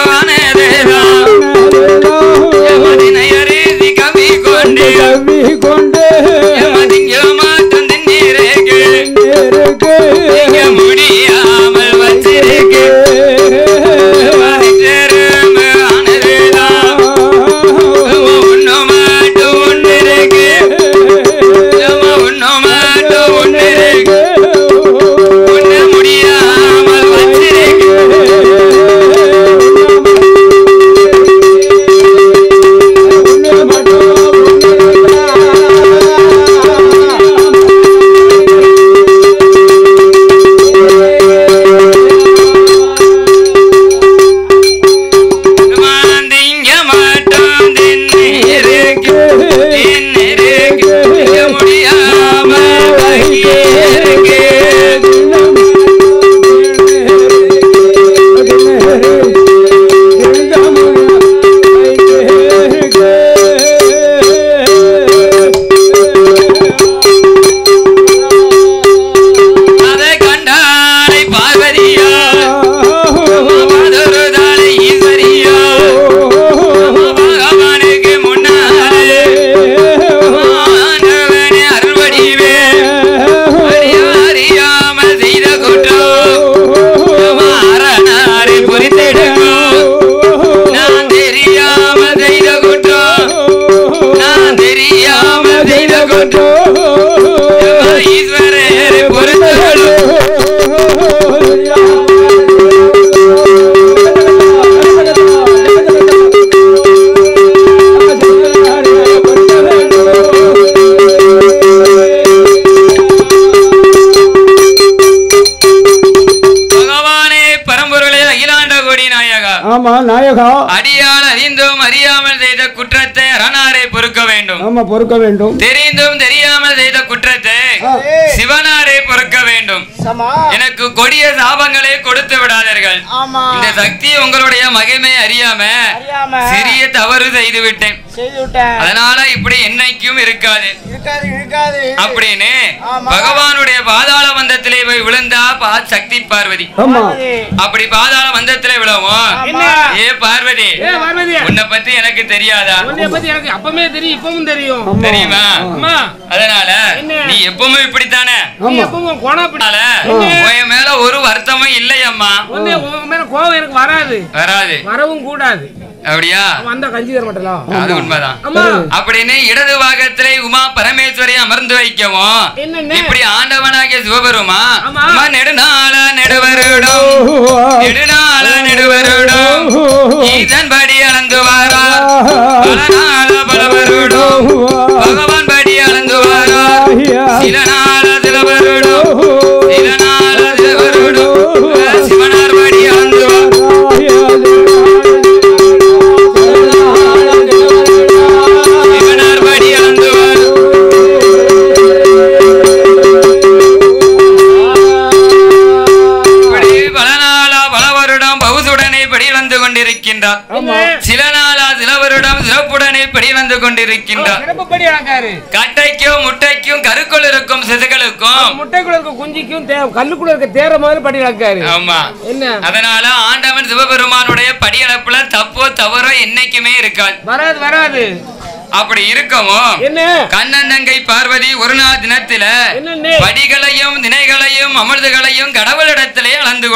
நாயகா அடியால் அறிந்தும் அறியாமல் செய்த குற்றத்தை அரணாரை பொறுக்க வேண்டும். ஆமா பொறுக்க வேண்டும். தெரிந்தும் தெரியாமல் செய்த குற்றத்தை சிவனாரை பொறுக்க வேண்டும். எனக்கு கொடிய சாபங்களை கொடுத்து விடாதீர்கள். இந்த சக்தி உங்களுடைய மகிமை அறியாம சிறிய தவறு செய்து விட்டேன். அதனால இப்படி என்னைக்கும் இருக்காது அப்படின்னு பகவானுடைய பாதாள மந்தத்திலே போய் விழுந்தா சக்தி பார்வதி. அப்படி பாதாள மந்தத்திலே விழவும் ஏ பார்வதி உன்னை பத்தி எனக்கு தெரியாதா? அப்பவே தெரியும், இப்பவும் தெரியும். தெரியுமா? அதனால நீ எப்பவுமே இப்படித்தானே மேல ஒரு வருத்தமும் இல்லையம்மா. மேல கோவம் எனக்கு வராது, வராது, வரவும் கூடாது. அப்படியா? வந்தா கஞ்சி தர மாட்டலாம். அது உண்மைதான். அப்படின்னு இடது பாகத்திலே உமா பரமேஸ்வரி அமர்ந்து வைக்கவும் இப்படி ஆண்டவனாகிய சிவபெருமா நெடுநாள நெடுவருடம் நெடுநாள நெடுவருடம் ஈசன் படி அளந்து வாரா பல நாள பல வருடம் பகவான் படி அளந்து வாரா சில நாள சில வருடம் சில நாள சில வருடம் சிவனார் படி அளந்து சில நாளா சில வருடம் சிறப்புடனே படி வந்து கொண்டிருக்கின்றார். கட்டைக்கும் முட்டைக்கும் கருக்குள் இருக்கும் சிசுகளுக்கும் முட்டைக்குள்ள இருக்க குஞ்சிக்கும் கல்லுக்குள்ள இருக்க தேர மாதிரி படி இழக்காரு. ஆமா என்ன? அதனால ஆண்டவன் சிவபெருமானுடைய படியளப்புல தப்போ தவறோ என்னைக்குமே இருக்காது, வராது வராது. அப்படி இருக்கவும் கண்ணன் பார்வதி ஒரு நாள் தினத்தில படிகளையும் திணைகளையும் அமிர்துகளையும் கடவுளிடத்திலே அளந்து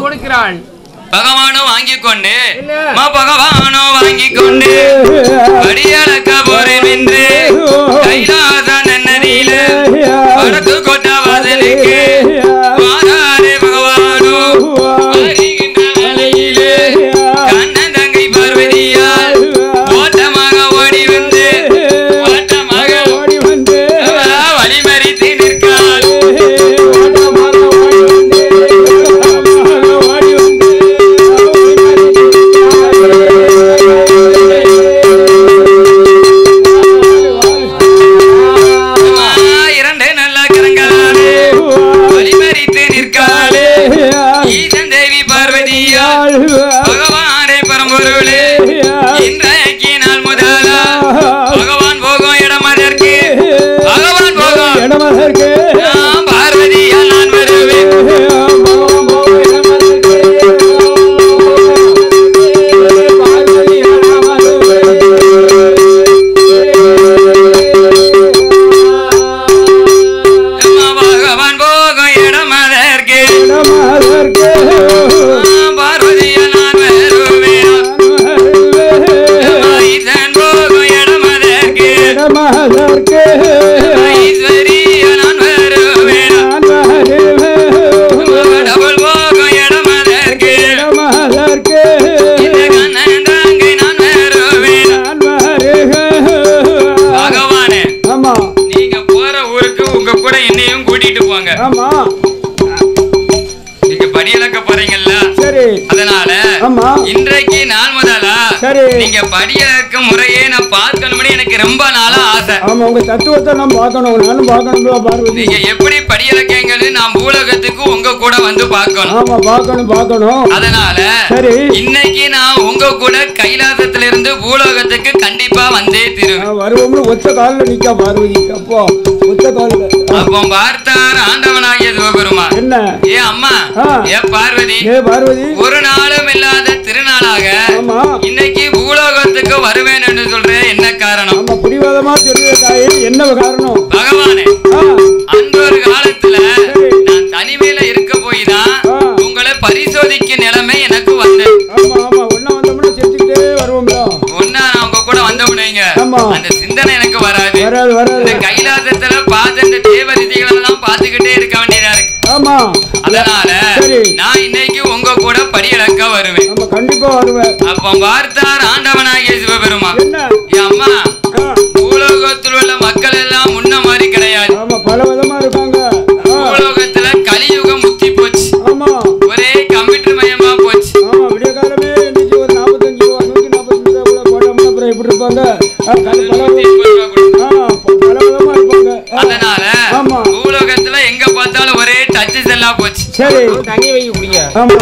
கொடுக்கிறாள். பகவானும் வாங்கிக் கொண்டு பகவானோ வாங்கிக் கொண்டு படியளக்க போறேன் என்று கைலாச நன்னதியில வடக்கு கொட்ட வாசலுக்கு வாராரே பகவானோ வருகின்ற வேளையிலே கண்ணன் தங்கை பார்வதியால் ஓட்டமாக ஓடி வந்து வழிமறித்து நிற்காள். பகவானே பரம்பொருளே இன்றைக்கு நாள் முதலா பகவான் போகும் இடம் அதற்கு பகவான் போகும் இடம் அதற்கு பார்வதியால் நான் வருவேன். பகவான் போகும் இடம் அதற்கு என்னையும் கூட்டிட்டு போங்க. நீங்க படியளக்க போறீங்கல்ல, அதனால இன்றைக்கு நாள் முதலா நீங்க படியளக்க முறையே நான் பார்க்கணும்னு எனக்கு ரொம்ப நாளா ஆசை. உங்க தத்துவத்தை நான் பார்க்கணும், நானும் பார்க்கணும். நீங்க எப்படி படியளக்கீங்கன்னு நான் பூலகத்துக்கு உங்க கூட வந்து பார்க்கணும். பார்க்கணும். அதனால இன்னைக்கு நான் உங்க கூட கைலாசத்துல இருந்து பூலோகத்துக்கு கண்டிப்பா வந்தே திருவேன். வருவோம்னு ஒத்த காலில் நிக்க பார்வதி. அப்போ ஒத்த காலில் அப்போ பார்த்தார் ஆண்டவனாகிய சிவபெருமான். என்ன ஏ அம்மா ஏ பார்வதி ஒரு நாளும் இல்லாத திருநாளாக இன்னைக்கு பூலோகத்துக்கு வருவேன் என்று சொல்றேன். என்ன காரணம்? புரிவாதமா சொல்லுங்க தாயே, என்ன காரணம்? பகவானே அந்த ஒரு காலத்துல நான் தனிமையில இருக்க போய் தான் உங்களை பரிசோதிக்கும் நிலைமை எனக்கு வந்தது. ஒன்னா நான் உங்க கூட வந்தவனுங்க அந்த சிந்தனை எனக்கு வராது. இந்த கைலாசத்துல பார்த்து இந்த தேவரிதிகள் எல்லாம் பார்த்துக்கிட்டே இருக்க வேண்டியதா இருக்கு. அதனால நான் இன்னைக்கு உங்க கூட படியளக்க வருவேன். கண்டிப்பா வருவேன். அப்ப பார்த்தார் ஆண்டவனாகிய சிவபெருமான். அம்மா பூலோகத்தில் உள்ள மக்கள் எல்லாம் முன்ன மாதிரி கிடையாது, பல விதமா இருக்காங்க. பூலோகத்துல கலியுகம் முத்தி போச்சு, ஒரே கம்ப்யூட்டர் மயமா போச்சு. விடிய காலமே இன்னைக்கு ஒரு சரி தண்ணி வாங்கி குடிங்க. ஆமா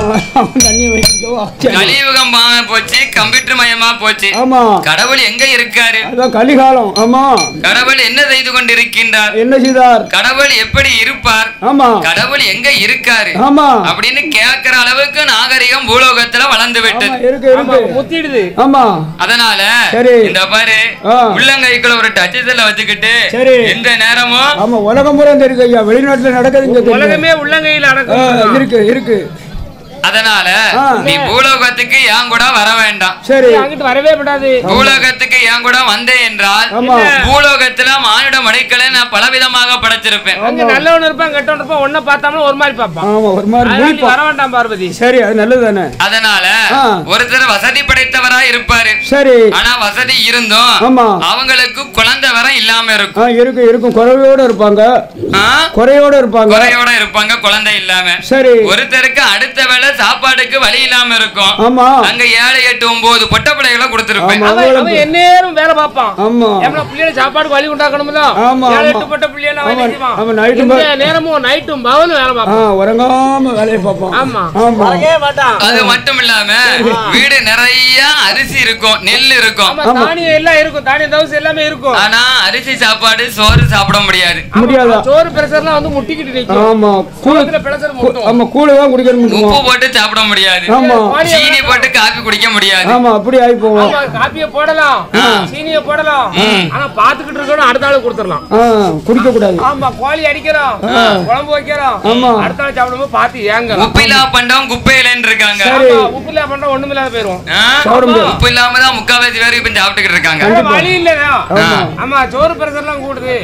தண்ணி வைக்கவா கலியுகம் போச்சு, கம்ப்யூட்டர் மயமா போச்சு. ஆமா கடவுள் எங்க இருக்காரு? அதான் கலிகாலம். ஆமா கடவுள் என்ன செய்து கொண்டிருக்கின்றார்? என்ன செய்தார்? கடவுள் எப்படி இருப்பார்? ஆமா கடவுள் எங்க இருக்காரு ஆமா அப்படின்னு கேட்கிற அளவுக்கு நாகரிகம் பூலோகத்துல வளர்ந்து விட்டது. இருக்கு இருக்கு முத்திடுது. ஆமா அதனால சரி இந்த பாரு உள்ளங்கைக்குள்ள ஒரு டச் செல்ல வச்சுக்கிட்டு சரி எந்த நேரமும் ஆமா உலகம் பூரா இருக்கு ஐயா. வெளிநாட்டுல நடக்குதுங்க. உலகமே உள்ளங்கையில் அடக்கம் இருக்கு இருக்கு. அதனால நீ பூலோகத்துக்கு ஏன் கூட வர வேண்டாம். சரி அங்கிட்டு வரவே கூடாது. பூலோகத்துக்கு ஏன் கூட வந்தேன் என்றால் பூலோகத்துல மானிட மடைக்களை நான் பலவிதமாக படைச்சிருப்பேன். அங்க நல்லவன் இருப்பான் கெட்டவன் இருப்பான். ஒன்ன பார்த்தாம ஒரு மாதிரி பார்ப்பான். ஆமா ஒரு மாதிரி வர வேண்டாம் பார்வதி. சரி அது நல்லது தானே. அதனால ஒருத்தர் வசதி படைத்தவரா இருப்பாரு. சரி ஆனா வசதி இருந்தும் ஆமா அவங்களுக்கு குழந்தை வரம் இல்லாம இருக்கும். இருக்கு இருக்கும். குறையோட இருப்பாங்க. குறையோட இருப்பாங்க. குறையோட இருப்பாங்க குழந்தை இல்லாம. சரி ஒருத்தருக்கு அடுத்த வேளை சாப்பாடுக்கு வழி இல்லாம இருக்கும். ஆமா அங்க 7 8 9 பொட்ட பிள்ளைகளை கொடுத்திருப்பேன். அவன் எந்நேரம் வேலை பார்ப்பான். ஆமா எவ்வளவு பிள்ளைகளை சாப்பாடுக்கு வழி உண்டாக்கணும்ல. 7 8 பொட்ட பிள்ளைகளை வேலை செய்வான். அவன் நேரமும் நைட்டும் பகலும் வேலை பார்ப்பான். உறங்காம வேலையை பார்ப்பான். ஆமா ஆமா அது மட்டும் இல்லாம வீடு நிறைய அரிசி இருக்கும், நெல் இருக்கும், தானியம் எல்லாம் இருக்கும். தானியம் தவசு எல்லாமே இருக்கும். ஆனா அரிசி சாப்பாடு சோறு சாப்பிட முடியாது. சோறு பிரஷர்லாம் வந்து முட்டிக்கிட்டு நிக்கும். ஆமா கூலத்துல பிரஷர் முட்டும். ஆமா கூழ தான் குடிக்கணும். உப்பு போட்டு சாப்பிட முடியாது. ஆமா சீனி போட்டு காபி குடிக்க முடியாது. ஆமா அப்படி ஆயி போவோம். காப்பியை போடலாம், சீனியை போடலாம். ஆனா பாத்துக்கிட்டு இருக்கணும். அடுத்த ஆளு கொடுத்துடலாம். குடிக்க கூடாது. ஆமா கோழி அடிக்கிறோம், குழம்பு வைக்கிறோம். அடுத்த ஆளு சாப்பிடும்போது பாத்து ஏங்க உப்பில்லா பண்டம் குப்பையிலன்னு இருக்காங்க. உப்பு இல்லா பண்டம் ஒண்ணும் இல்லாத போயிரும். உப்பு இல்லாம தான் முக்காவாசி பேர் இப்ப சாப்பிட்டுக்கிட்டு இருக்காங்க. வழி இல்லையா? ஆமா சோறு பிரஷர் எல்லாம் கூடுது.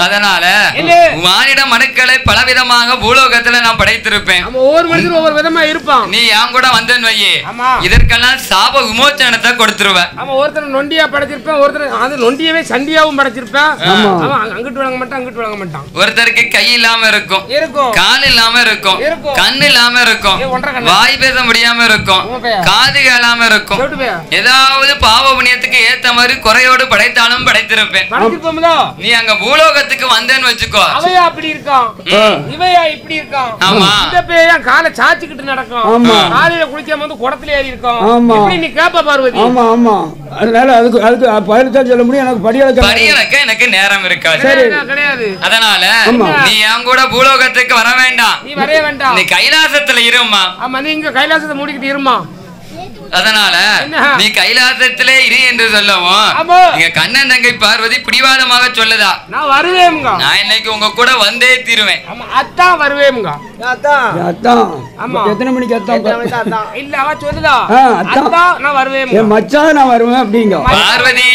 அதனால மானிட மனுக்களை பலவிதமாக பூலோகத்துல நான் படைத்திருப்பேன். ஒவ்வொரு மனுஷனும் ஒவ்வொரு விதமா இருப்பான். நீ என் கூட வந்தேன்னு வையே, இதற்கெல்லாம் சாப விமோச்சனத்தை கொடுத்துருவேன். ஒருத்தர் நொண்டியா படைச்சிருப்பேன், ஒருத்தர் அது நொண்டியவே சண்டியாவும் படைச்சிருப்பேன். அங்கிட்டு வழங்க மாட்டான், அங்கிட்டு வழங்க மாட்டான். ஒருத்தருக்கு கை இல்லாம இருக்கும், கால் இல்லாம இருக்கும், கண் இல்லாம இருக்கும், வாய் பேச முடியாம இருக்கும், காது கேளாம இருக்கும். ஏதாவது பாவ புண்ணியத்துக்கு ஏத்த மாதிரி குறையோடு படைத்தாலும் படைத்திருப்பேன். நீ அங்க பூலோக வந்தேன்னு வச்சுக்கோ, அவையா அப்படி இருக்கான், இவையா இப்படி இருக்கான். ஆமா இந்த பேயன் காலை சாச்சிக்கிட்டு நடக்கும், காலையில குளிக்காம வந்து குடத்துல ஏறி இருக்கும். இப்படி நீ கேப்ப பார்வதி. ஆமா ஆமா அதனால அதுக்கு பதில் தான் சொல்ல முடியும். எனக்கு படியலக்க எனக்கு நேரம் இருக்காது. கிடையாது. அதனால நீ என் கூட பூலோகத்துக்கு வர வேண்டாம். நீ வரவே வேண்டாம். நீ கைலாசத்துல இருமா. ஆமா நீ இங்க கைலாசத்தை மூடிக்கிட்டு இருமா. அதனால நீ கைலாசத்திலே இரு என்று சொல்லவும் எங்க கண்ணன் தங்கை பார்வதி பிடிவாதமாக சொல்லுதா, நான் வருவேங்க, நான் இன்னைக்கு உங்க கூட வந்தே தீருவேன். அத்தான் வருவேங்க. எத்தனை மணிக்கு அத்தான் இல்ல அவ சொல்லுதா, அத்தான் நான் வருவேன், என் மச்சான் நான் வருவேன் அப்படிங்க. பார்வதி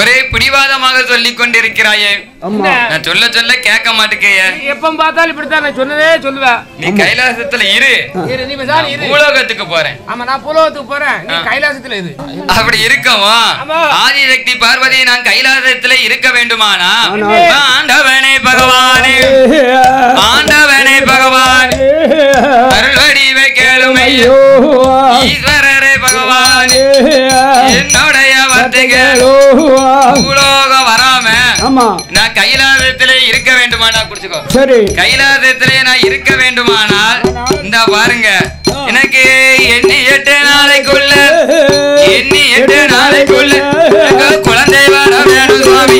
ஒரே பிடிவாதமாக சொல்லிக் கொண்டிருக்கிறாயே, நான் சொல்ல சொல்ல கேட்க மாட்டேங்க. எப்ப பார்த்தாலும் இப்படித்தான் நான் சொன்னதே சொல்லுவேன். நீ கைலாசத்துல இரு, நீ பேசாம இரு. பூலோகத்துக்கு போறேன். ஆமா நான் பூலோகத்துக்கு போறேன், நீ கைலாசத்துல இரு. அப்படி இருக்கவா ஆதிசக்தி பார்வதி நான் கைலாசத்துல இருக்க வேண்டுமானா, ஆண்டவனே பகவானே, ஆண்டவனே பகவான் அருள்வடிவே கேளுமையோ, ஈஸ்வரரே பகவானே என்னுடைய வார்த்தைகளோ பூலோக வராம நான் கைலாசத்திலே இருக்க வேண்டுமானா, குடிச்சுக்கோ. சரி கைலாசத்திலே நான் இருக்க வேண்டுமானால் இந்த பாருங்க, எனக்கு எண்ணி 8 நாளைக்குள்ள குழந்தை வர வேணும் சுவாமி.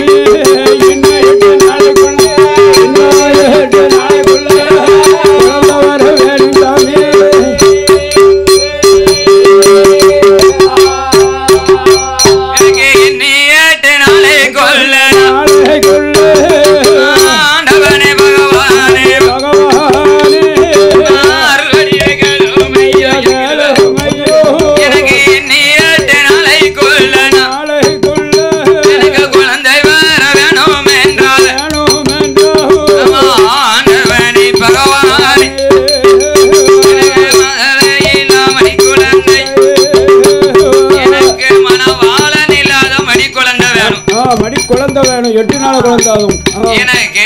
எனக்கு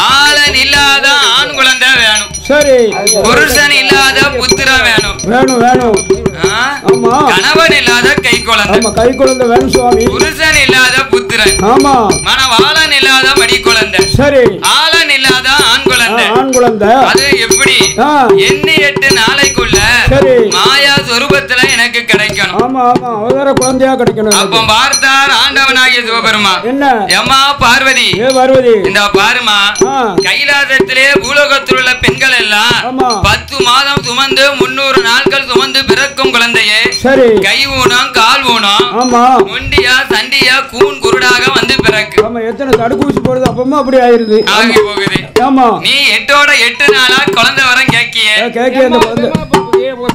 ஆளன் இல்லாத ஆண் குழந்தை வேணும். சரி புருஷன் இல்லாத புத்திரன் வேணும். வேணும் வேணும். கணவன் இல்லாத கை குழந்தை வேணும் சுவாமி. புருஷன் இல்லாத புத்திரன். ஆமா மணவாளன் இல்லாத மடி குழந்தை. சரி ஆளன் இல்லாத ஆண் குழந்தை. குழந்தை ஆண் குழந்தை அது எப்படி எண்ணி 8 நாளைக்குள்ள மாயா சொரூபத்துல எனக்கு கிடைக்கணும். ஆமா ஆமா அவதார குழந்தையா கிடைக்கணும். அப்ப பார்த்தார் ஆண்டவனாகிய சிவபெருமான் என்ன எம்மா பார்வதி பார்வதி இந்த பாருமா கைலாசத்திலே பூலோகத்தில் உள்ள பெண்கள் எல்லாம் 10 மாதம் சுமந்து 300 நாட்கள் சுமந்து பிறக்கும் குழந்தையே கை ஊனம் கால் ஊனம் முண்டியா சண்டியா கூன் குருடாக வந்து பிறக்கு. எத்தனை தடுப்பூசி போடுது அப்பமா அப்படி ஆயிருது ஆகி போகுது. நீ 8 நாளா குழந்தை வரம் கேக்கியே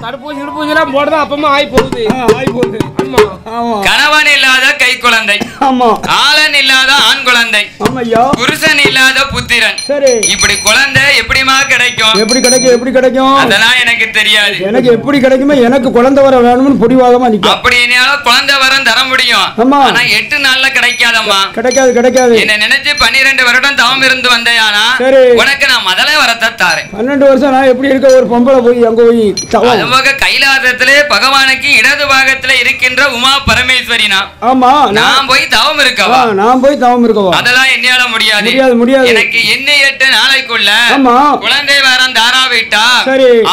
தடுப்பூசி தடுப்பூசிலாம் போடுறதா அப்பமா ஆகி போகுது ஆகி போகுது. கணவன் இல்லாத கை குழந்தை ஆளன் இல்லாத ஆண் குழந்தை புருஷன் இல்லாத புத்திரன் இப்படி குழந்தை எப்படிமா கிடைக்கும்? எப்படி கிடைக்கும் எப்படி கிடைக்கும் அதெல்லாம் எனக்கு தெரியாது. எனக்கு எப்படி கிடைக்குமோ எனக்கு குழந்தை வர வேணும்னு புடிவாதமா நிக்கும். அப்படி என்னால குழந்தை வரம் தர முடியும். ஆனா 8 நாள்ல கிடைக்காதம்மா. கிடைக்காது கிடைக்காது. என்ன நினைச்சு 12 வருடம் தவம் இருந்து வந்தேனா உனக்கு நான் முதல்ல வரத்தை தாரேன். 12 வருஷம் நான் எப்படி இருக்க ஒரு பொம்பளை போய் அங்க போய் அதுபோக கைலாசத்திலே பகவானுக்கு இடது பாகத்துல இருக்கின்ற உமா பரமேஸ்வரி நான் போய் தவம் இருக்கவா? நான் போய் தவம் இருக்கவா? அதெல்லாம் என்னால முடியாது முடியாது. எனக்கு என்ன 8 நாளைக்குள்ள குழந்தை வரம் தாராவிட்டா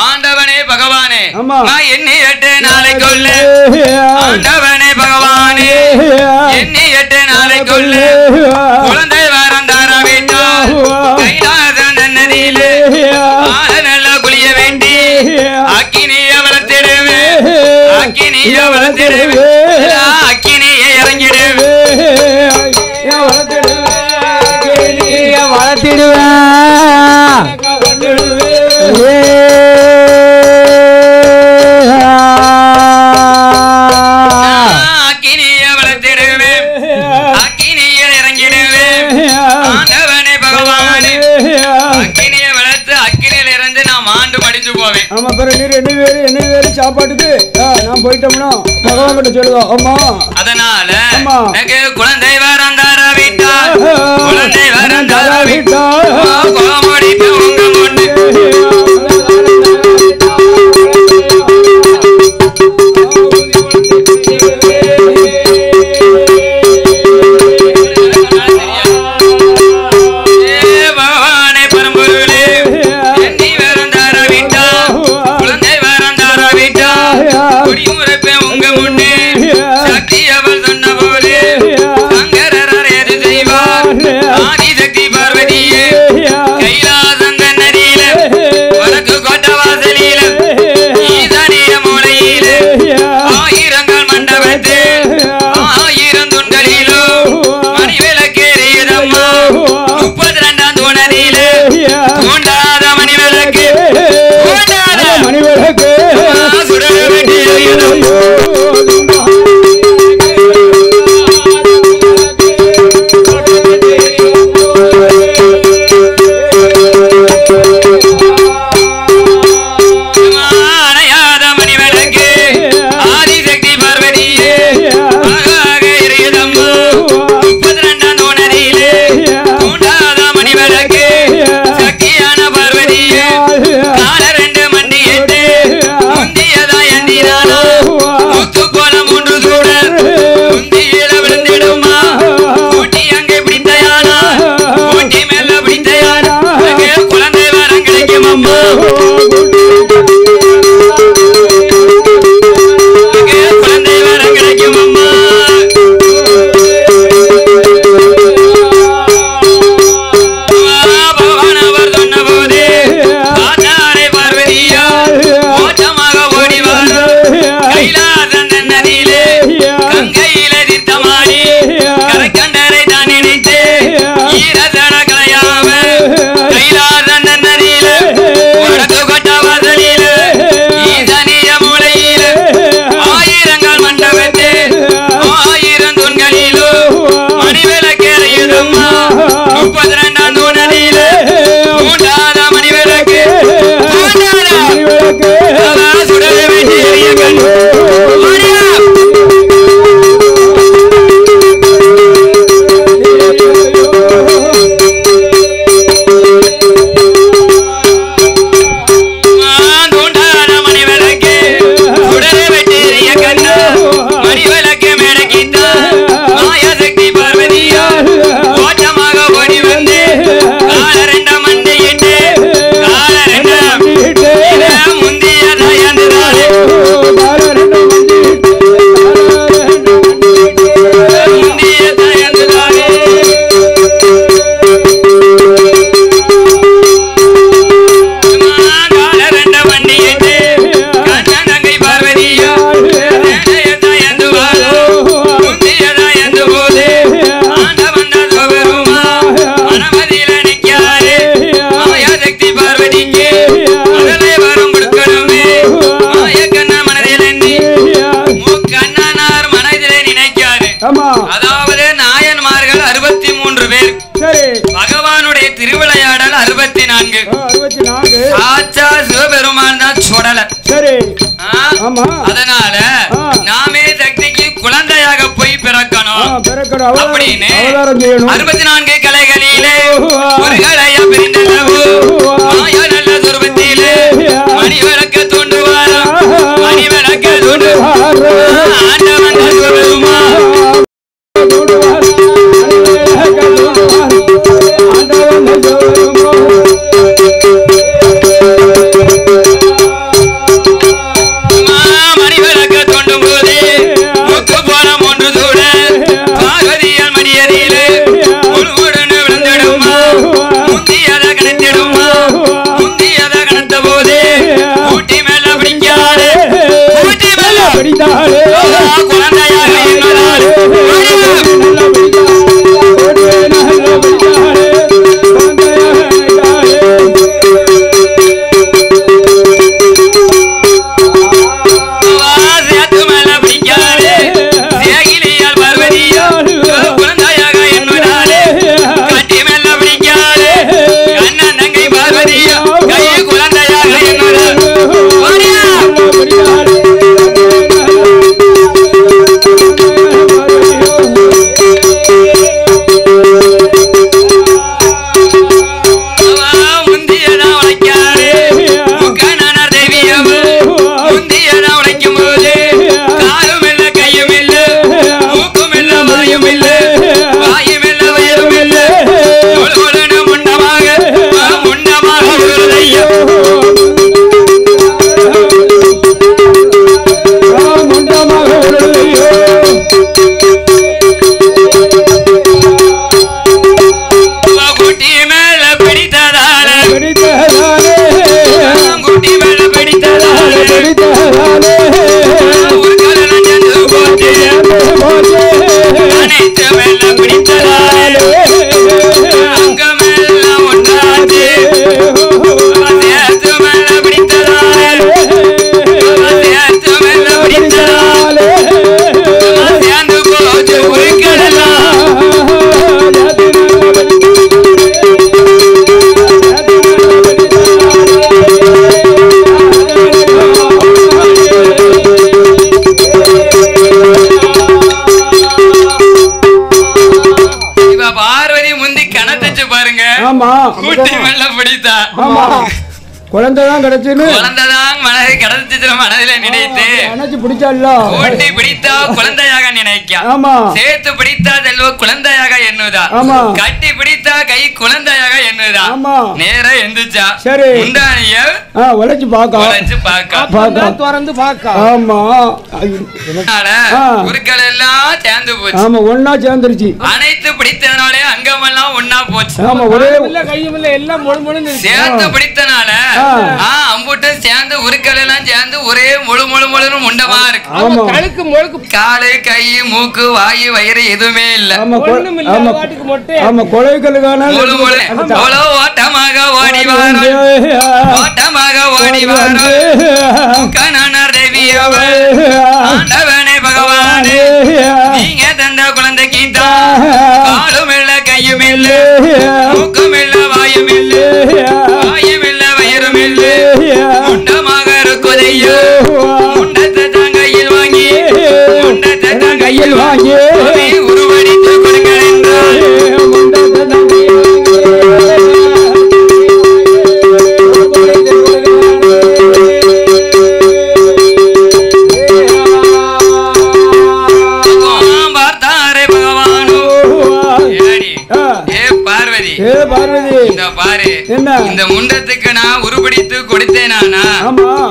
ஆண்டவனே பகவானே நான் என்ன 8 நாளைக்குள்ள ஆண்டவனே பகவானே என்ன 8 நாளைக்குள்ள குழந்தை வரம் தாராவிட்டா கைலாச நன்னதியிலே நல்லா குளிய வேண்டி அக்கினிய வளர்த்திடுவே அக்கினிய வளர்த்திடுவே அக்கினிய இறங்கிடுவே வளர்த்திடுவேன் அக்கினிய வளர்த்திடுவே அக்கினிய இறங்கிடுவே ஆண்டவனே பகவானே அக்கினிய வளர்த்து அக்கினியில இருந்து நான் ஆண்டு மடிஞ்சு போவேன். ஆமா பிறகு என்ன வேறு சாப்பாட்டுக்கு நான் போயிட்டோம்னா பகவான் கிட்ட சொல்லுவோம். ஆமா அதனால எனக்கு குழந்தை வரம் தரவிட்டா குழந்தை வரம் தரவிட்டா கோமடிக்கு உங்க முன்னு பகவானே பரம்பொருளே எண்ணி வரம் தரவிட்டா குழந்தை வரம் தரவிட்டா குடிமுறைப்பே உங்க முன்னே சக்தி அவள் சொன்ன போலே சங்கரர் எது செய்வார் ஆதிசக்தி பார்வதியே கைலாசங்க நதியில வடக்கு கோட்ட வாசலில ஈசானிய மூலையில ஆயிரங்கள் மண்டபத்தில் 1000 தூண்களிலோ மணி விளக்கேறியதம்மா 32ஆம் தூணரில தூண்டாத மணி விளக்கு தூண்டாத மணி விளக்கு சுடர வேண்டியதம்மா அணையாத மணி விளக்கு ஆதிசக்தி பார்வதியே ஆகாக எரியதம்மா 32ஆம் தூணரிலே தூண்டாத மணி விளக்கு சக்தியான பார்வதியே கால 2 மண்டி 8 முந்தியதா எந்திரானா அதனால நாமே சக்திக்கு குழந்தையாக போய் பிறக்கணும் அப்படின்னு 64 கலைகளிலே ஒரு கலையா பிரிந்தளவு மாயா நல்ல துருவத்திலே மணி விளக்க தோன்றுவாரா மணி விளக்க தோன்றுவாரா ஆண்டவன் சொல்லுமா குழந்தைதான் கிடைச்சுன்னு குழந்தைதான் மனதை கிடைச்சிட்டு மனதில நினைத்து நினைச்சு பிடிச்சால கூட்டி பிடித்தா குழந்தையாக நினைக்க சேர்த்து பிடித்தா செல்வ குழந்தையாக எண்ணுதா கட்டி பிடித்தா கை குழந்தையாக எண்ணுதா நேர எந்திரிச்சா சரி முந்தானிய உழைச்சு பார்க்க திறந்து பார்க்க ஆமா குருக்கள் எல்லாம் சேர்ந்து போச்சு ஆமா ஒன்னா சேர்ந்துருச்சு அனைத்து பிடித்தனாலே அங்கமெல்லாம் ஒன்னா போச்சு ஆமா ஒரே இல்ல கையும் இல்ல எல்லாம் முழுமுழு சேர்த்து பிடித்தனால அம்புட்டும் சேர்ந்து உருக்கள் எல்லாம் சேர்ந்து ஒரே முழு முழு முழு முண்டமா இருக்கு கழுக்கு முழுக்கு காலு கை மூக்கு வாயு வயிறு எதுவுமே இல்ல ஆமா கொலைகளுக்கான முழு முழு ஓட்டமாக ஓடி வாரம் ஓட்டமாக ஓடி வாரம் கணனர் தேவியவர் ஆண்டவனே பகவானே நீங்க தந்த குழந்தைக்கு தான் காலும் இல்ல கையும் இல்ல மூக்கும் இல்ல வாயும் இல்ல வாயும் இல்ல வயிறும் இல்ல முண்டமாக இருக்குதையோ முண்டத்தை தான் கையில் வாங்கி முண்டத்தை தான் கையில் வாங்கி உருவடித்து கொடுங்கள் என்றால் இந்த முண்டத்துக்கு நான் உருப்படித்து கொடுத்தேனானா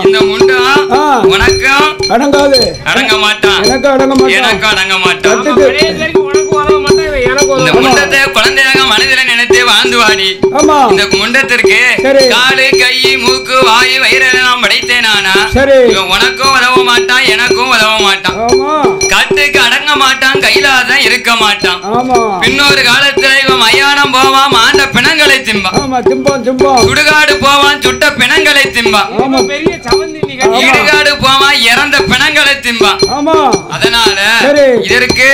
இந்த முண்டம் உனக்கும் அடங்க மாட்டான் எனக்கு அடங்க மாட்டான் இந்த முண்டத்தை குழந்தையாக மனதில நினைத்து வாழ்ந்து வாடி இந்த முண்டத்திற்கு காலு கை மூக்கு வாயு வயிறெல்லாம் படைத்தேனானா உனக்கும் உதவ மாட்டான் எனக்கும் உதவ மாட்டான் கட்டுக்கு அடங்க மாட்டான் கையிலாதான் இருக்க மாட்டான் பின்னொரு காலத்துல இவன் மயானம் போவான் ஆண்ட பிணங்களை திம்பான் சுடுகாடு போவான் சுட்ட பிணங்களை திம்பான் இடுகாடு போவான் இறந்த பிணங்களை திம்பான் அதனால இதற்கு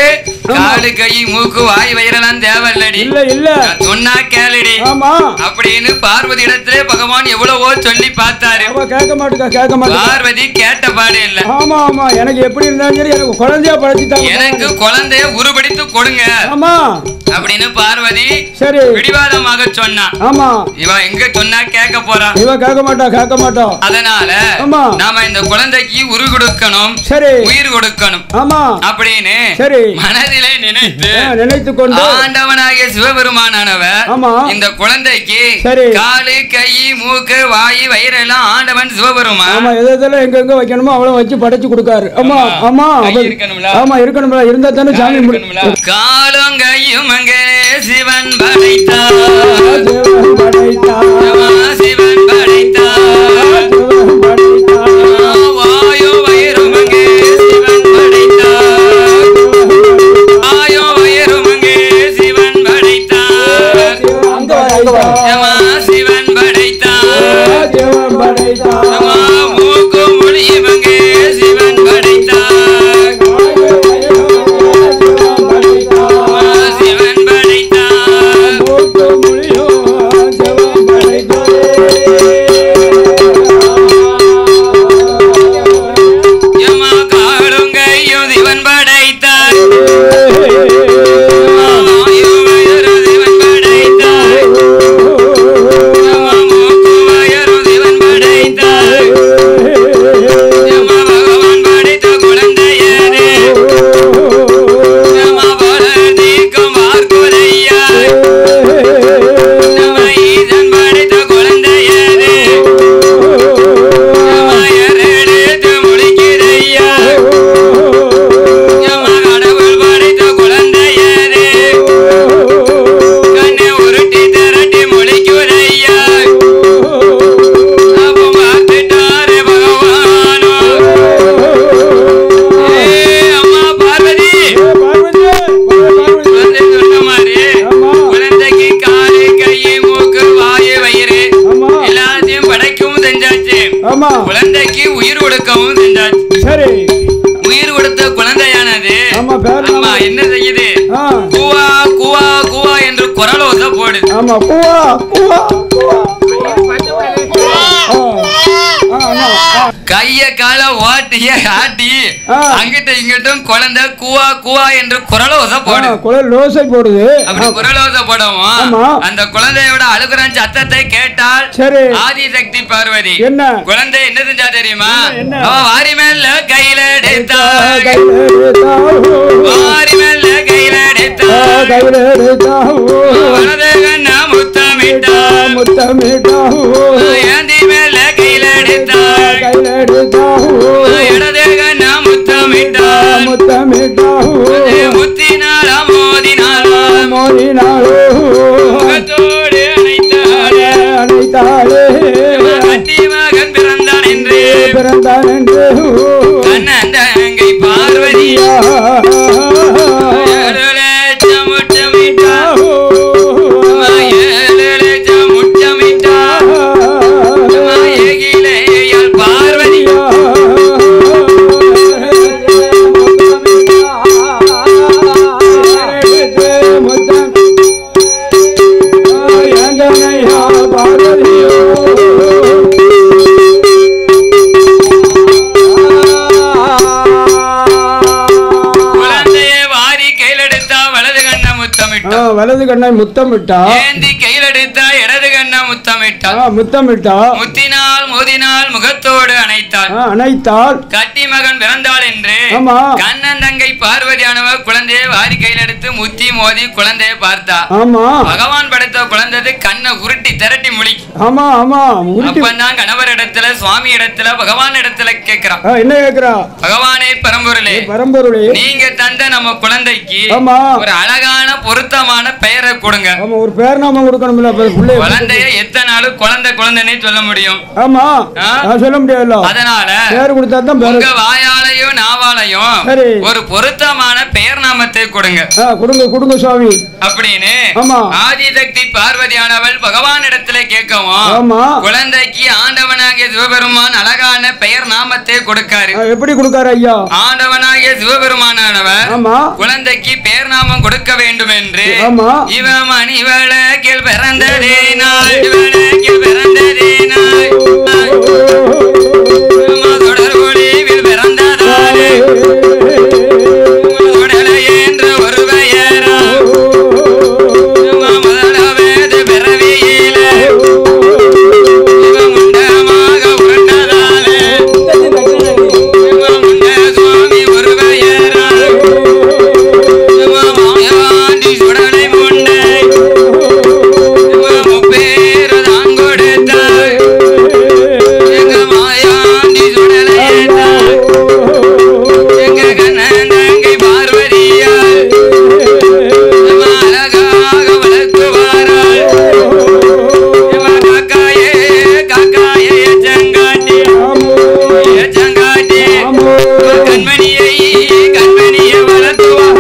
காலு கை மூக்கு வாய் வயிறெல்லாம் தேவையில்லடி. இல்ல இல்ல சொன்னா கேளுடி. ஆமா அப்படின்னு பார்வதி இடத்திலே பகவான் எவ்வளவோ சொல்லி பார்த்தாரு. கேட்க மாட்டேங்க பார்வதி கேட்ட பாடு இல்ல. ஆமா ஆமா எனக்கு எப்படி இருந்தாலும் சரி எனக்கு குழந்தையா படைச்சுட்டாங்க. எனக்கு குழந்தைய உருவடித்து கொடுங்க. ஆமா அப்படின்னு பார்வதி சரி பிடிவாதமாக சொன்னா. ஆமா இவ எங்க சொன்னா கேட்க போறா? இவ கேட்க மாட்டா. அதனால நாம இந்த குழந்தைக்கு உரு கொடுக்கணும், சரி உயிர் கொடுக்கணும். ஆமா அப்படின்னு சரி மனதிலே நினைத்து கொண்டு ஆண்டவனாகிய சிவபெருமானவர் இந்த குழந்தைக்கு காலு கை மூக்கு வாய் வயிறெல்லாம் ஆண்டவன் சிவபெருமான் ஆமா எதெல்லாம் எங்க வைக்கணுமோ அவ்வளவு வச்சு படைச்சு கொடுக்காரு. ஆமா ஆமா ஆமா இருக்கணும்ல இருந்தா தானே சாமி காலும் கையும் அங்கே சிவன் படைத்தார். சிவன் படைத்தார். வாயு வயிறும் அங்கே சிவன் படைத்தார். வாயு வயிறும் அங்கே சிவன் படைத்தார். சிவன் படைத்தார். மூக்கு மொழியும் அங்கே சிவன் படைத்தார். சிவன் படைத்தார். காலும் கையும் சிவன் படைத்தார். குழந்தைக்கு உயிர் கொடுக்கவும் செஞ்சாச்சு. சரி உயிர் கொடுத்த குழந்தையானது அம்மா என்ன செய்யுது? குவா குவா குவா என்று குரலோச போடுது. ஆமா குவா குவா கைய கால ஓட்டிய ஆட்டி அங்கிட்ட இங்கிட்டும் குழந்தை குவா குவா என்று குரலோச போடுது. குரலோசை போடுது. அப்படி குரலோச போடவும் அந்த குழந்தையோட அழுகுற சத்தத்தை கேட்டால் ஆதிசக்தி பார்வதி என்ன குழந்தை என்ன செஞ்சா தெரியுமா? வாரி மேல கையில எடுத்தா வாரி மேல கையில எடுத்தா வலது கண்ணா முத்தமிட்டா ஏந்தி மேல கையில எடுத்தா இடது கண்ணா முத்தமிட்டா முத்தினால மோதினாலோ முகத்தோடு அணைத்தாளே கட்டி மகன் பிறந்தான் என்று கண்ணன் தங்கை பார்வதியா வலது கண்ணை முத்தமிட்டா ஏந்தி கையில் எடுத்தா இடது கண்ணை முத்தமிட்டா முத்தினால் மோதினால் முகத்தோடு அணைத்தாள் கட்டி மகன் பிறந்தாள் என்று கண்ணன் தங்கை பார்வதியானவர் குழந்தையை வாரி கையில் எடுத்து முத்தி மோதி குழந்தையை பார்த்தா. பகவான் படைத்த குழந்தை கண்ணை உருட்டி திரட்டி முழிக்கு. அப்பதான் கணவர் இடத்துல சுவாமி இடத்துல பகவான் இடத்துல கேட்கிறான். என்ன கேட்கிறா? பகவானே பரம்பொருளே நீங்க தந்த நம்ம குழந்தைக்கு ஒரு அழகான பொருத்தமான பெயரை கொடுங்க. ஒரு பேர் நாம கொடுக்கணும்ல. குழந்தைய எத்தனை நாள் குழந்தைன்னு சொல்ல முடியும்? ஆமா சொல்ல முடியாது. அதனால பேர் கொடுத்தா தான் உங்க வாயாலையும் நாவாலையும் ஒரு பொருத்தமான பெயர் நாமத்தை கொடுங்க. கொடுங்க சுவாமி அப்படின்னு ஆதிசக்தி பார்வதியானவள் பகவான் இடத்துல கேட்கவும் குழந்தைக்கு ஆண்டவனாகிய சிவபெருமான் அழகான பெயர் நாமத்தை கொடுக்காரு. எப்படி கொடுக்காரு ஐயா? ஆண்டவனாகிய சிவபெருமானவர் குழந்தைக்கு பேர் நாமம் கொடுக்க வேண்டும் என்று இவ மணிவழக்கில் பிறந்ததே நாள் இவழக்கில் பிறந்ததே நாள் தொடர் ஒளிவில் பிறந்ததாலே உடலை என்ற ஒரு பெயரா முதலாவது பிறவியில முண்டமாக உருண்டதாலே முண்ட சுவாமி ஒரு பெயரா மாயாண்டி சுடலை முண்டை முப்பேறு தான் கொடுத்தாய் எங்க மாயாண்டி சுடலை எங்க கண்ணங்கை பார்வதியால் அழகாக வளர்த்துவாரால் காக்காயே காக்காயே எச்சங்காட்டி எச்சங்காட்டி கண்மணியை கண்மணியை வளர்த்துவார்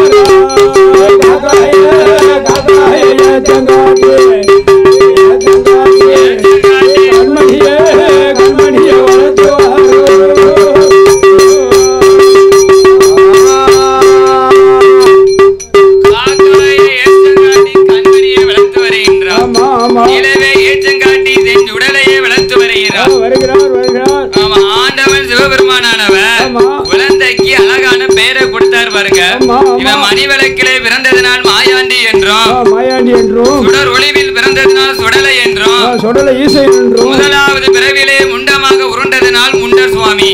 குழந்தைக்கு அழகான பெயரை கொடுத்தார் பாருங்க. இவன் மணிவிளக்கிலே பிறந்ததினால் மாயாண்டி என்றும் சுடர் ஒளிவில் பிறந்ததினால் சுடலை என்றும் முதலாவது பிறவிலே முண்டமாக உருண்டதினால் முண்ட சுவாமி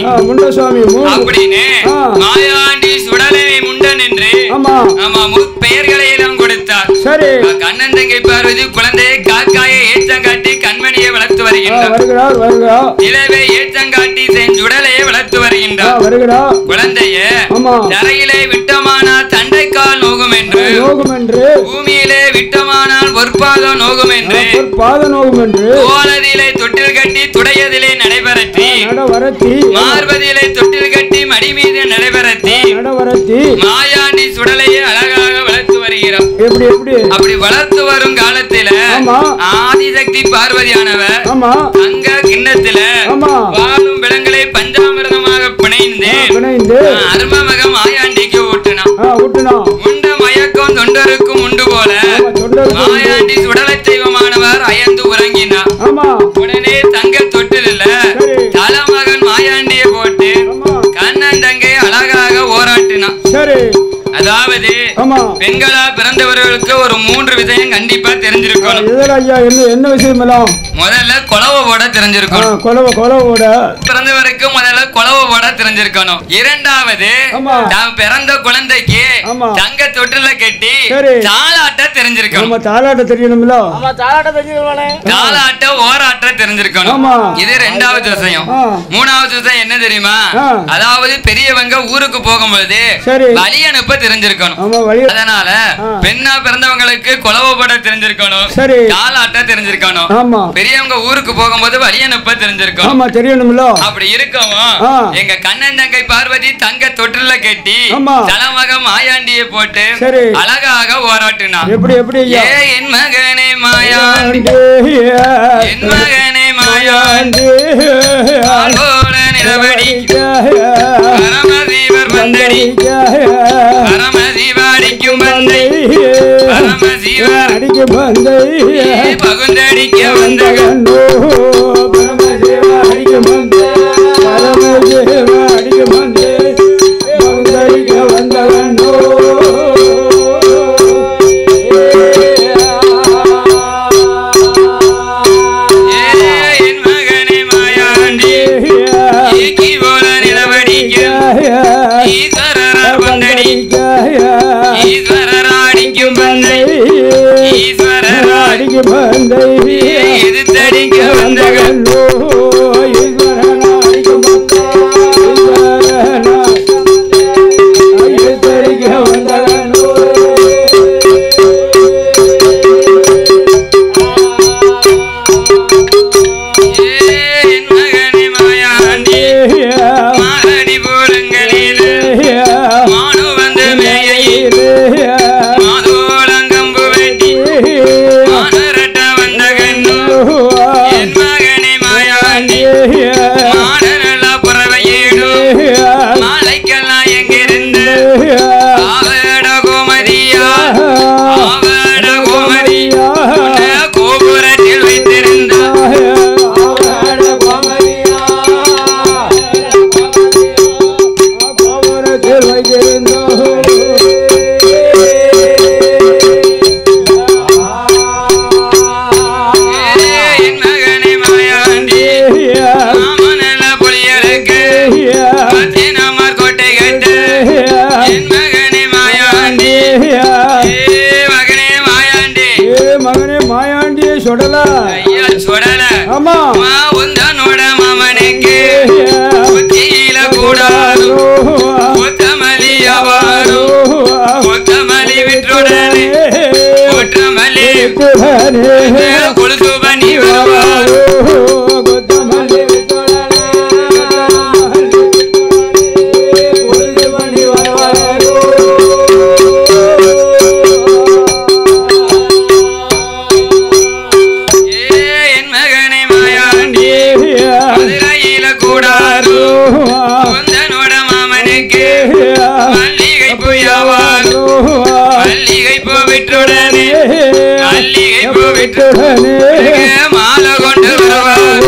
அப்படின்னு மாயாண்டி சுடலை முண்டன் என்று பெயர்களை எல்லாம் கொடுத்தார். கண்ணன் தங்கை பார்வதி குழந்தையை காக்காயை ஏற்றங்காட்டி கண்மணியை வளர்த்து வருகின்றார். இளவை ஏற்றங்காட்டி செஞ்சுடலையை வளர்த்து வருகின்றார். குழந்தைய தரையிலே விட்டமானால் தண்டைக்கால் நோகும் என்று பூமியிலே விட்டமானால் பொற்பாதம் நோகும் என்று கோலதிலே தொட்டில் கட்டி துடையதிலே நடைபெறத்தி மார்பதியிலே தொட்டில் கட்டி மடி மீது நடைபெறத்தி மாயாண்டி சுடலையை அழகாக வளர்த்து வருகிறார். அப்படி வளர்த்து வரும் காலத்தில ஆதிசக்தி பார்வதியானவர் தங்க கிண்ணத்தில வாழும் விலங்குகளை பஞ்சாமிரதமாக பிணைந்து அருமமக மாயாண்டிக்கு ஊட்டினான். உண்ட மயக்கம் தொண்டருக்கும் உண்டு போல மாயாண்டி சுடலை தெய்வமானவர் அயர்ந்து உறங்கினார். உடனே தங்க தொட்டில் தலைமகன் மாயாண்டியை போட்டு கண்ணன் தங்கை அழகாக ஓராட்டினான். அதாவது பெண்களா பிறந்தவர்களுக்கு ஒரு 3 விஷயம் கண்டிப்பா தெரிஞ்சிருக்கணும். என்ன விஷயம்? முதல்ல கொலவ போட தெரிஞ்சிருக்கணும். பிறந்தவருக்கு முதல்ல கொலவ போட தெரிஞ்சிருக்கணும். இரண்டாவது தான் பிறந்த குழந்தைக்கு தங்க தொட்டில கட்டி தாலாட்ட தெரிஞ்சிருக்கணும். தாலாட்ட ஓராட்ட தெரிஞ்சிருக்கணும். இது 2வது விஷயம். 3வது விஷயம் என்ன தெரியுமா? அதாவது பெரியவங்க ஊருக்கு போகும்போது வழி அனுப்ப தெரிஞ்சிருக்கணும். அதனால பெண்ணா பிறந்தவங்களுக்கு கொலவ போட தெரிஞ்சிருக்கணும், தாலாட்ட தெரிஞ்சிருக்கணும். பெரியவங்க ஊருக்கு போகும்போது வழி அனுப்ப தெரிஞ்சிருக்கணும். அப்படி இருக்கவும் எங்க கண்ணன் தங்கை பார்வதி தங்க தொட்டில கட்டி தலைமக மாயாண்டியை போட்டு அழகாக ஓராட்டினான். என் மகனே மாயாண்டி என் மகனே மாயாண்டி நிலவடி பரமதீவர் வந்தடி பரமசிவாடிக்கும் பந்தை பரமசிவாடிக்கும் பந்தை பகுந்தடிக்க வந்த கண்டோ பரமசிவாடிக்கும் பந்தை பரமசிவாடிக்கும் பந்தை பகுந்தடிக்க வந்த கண்டோ என் மகனே மாயாண்டி ஈக்கி போல நிலவடிக்க ஈஸ்வரர் பந்தடி ஈஸ்வரர் அடிக்கும் பந்தை ஈஸ்வரர் அடிக்கும் பந்தை எதிர்த்தடிக்க வந்த கண்டோ ஈஸ்வரன் அடிக்கும் எதிர்த்தடிக்க வந்த கண்டோ என் மகனே மாயாண்டி மாரடி போலுங்களில் மானு வந்து மேயில் மாதோளங்கம்பு வெட்டி மானரட்ட வந்த கண்ணு என் மகனே மாயாண்டி மாடநல்ல புறவையேடு மாலைக்கெல்லாம் எங்கிருந்து ஆக மாலை கொண்டு வருவார்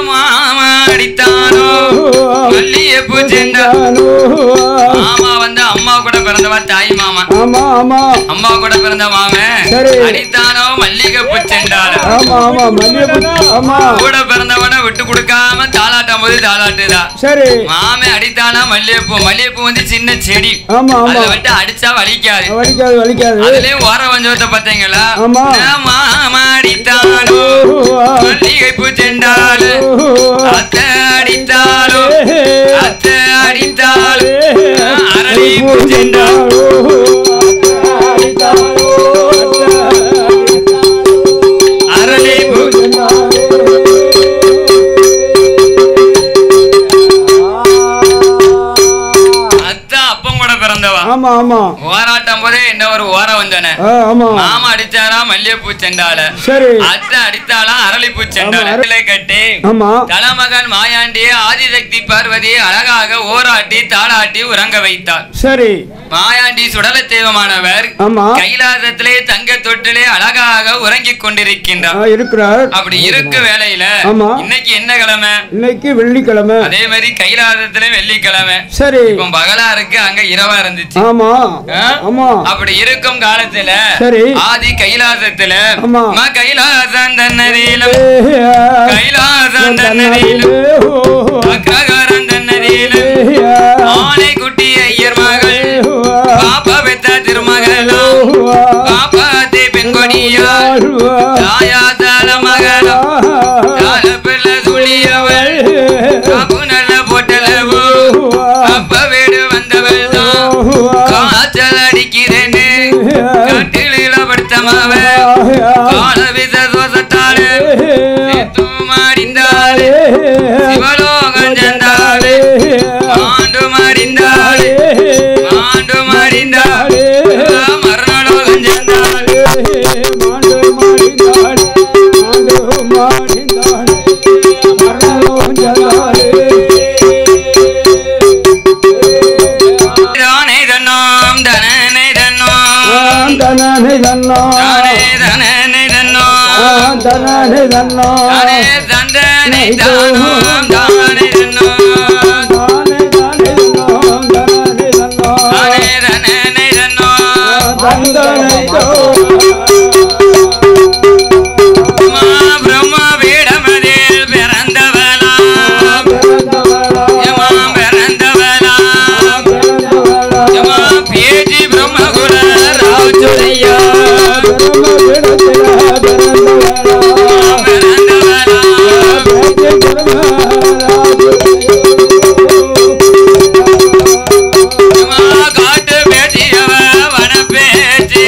மாமா அடித்தானோ மல்லிகைப்பூ சென்றானோ. மாமா வந்து அம்மா கூட பிறந்தவா தாய் மாமா. அம்மா கூட பிறந்த மாமன் அடித்தானோ மல்லிகைப்பூ சென்றானோ. கூட பிறந்தவன விட்டு கொடுக்காம தாளாட்டும் போது தாளாட்டுதா. மாமன் அடித்தானா மல்லிகைப்பூ. மல்லிகைப்பூ வந்து சின்ன செடி, அதை விட்டு அடிச்சா வலிக்காது. அதுலயும் ஓர வஞ்சத்தை பார்த்தீங்களா? மாமா அடித்தானோ மல்லிகைப்பூ சென்றாலு, அத்தை அடித்தாலோ அத்தை அடித்தாலு அரளிப்பூ சென்றாலோ. ஓராட்டம் போதே என்ன ஒரு ஓர வந்தன. மாமா அடிச்சாரா மல்லிகைப்பூ செண்டால, அத்தை அடித்தாளா அரளிப்பூ செண்டால கட்டி தலைமகன் மாயாண்டியை ஆதிசக்தி பார்வதி அழகாக ஓராட்டி தாளாட்டி உறங்க வைத்தார். சரி, மாயாண்டி சுடல தெய்வமானவர் கைலாசத்திலே தங்க தொட்டிலே அழகாக உறங்கிக் கொண்டிருக்கின்றார். அப்படி இருக்க வேளையில இன்னைக்கு என்ன கிழமை? இன்னைக்கு வெள்ளிக்கிழமை. அதே மாதிரி கைலாசத்திலே வெள்ளிக்கிழமை. சரி, இப்ப பகலா இருக்கு, அங்க இரவா இருந்துச்சு. அப்படி இருக்கும் காலத்துல ஆதி கைலாசத்துல கைலாசம் தன்னதியிலும் கைலாசம் தன்னதியிலும் அக்ரகாரம் தன்னதியிலும் ஆனை குட்டி ஐயர் மகள் பாப்பா பெத்த திருமகளும் பாப்பாத்தி பெண்கொடியா தாயாதால மகளும் தால பிள்ளை துளியவள் காப்பு நல்ல போட்டளவு அப்ப வீடு வந்தவள் தான் காய்ச்சல் அடிக்கிறேன்னு கட்டில படுத்தமாவ கால விச தோசத்தாளு மாடிந்தாளு சிவலோகம் சென்றாளு ஆண்டு மாடிந்தாளு ஆண்டு மாடிந்தாளு மரணலோகம் சென்றாளு மாண்டு மாடிந்தாளு ஆண்டு மாடிந்தாளு மரணலோகம் சென்றாளு. பிரம்மா வீடமதில் பிறந்தவளா பிறந்தவளா பேஜி பிரம்மகுல ராஜுரையா காட்டு பேச்சியவ வன பேச்சி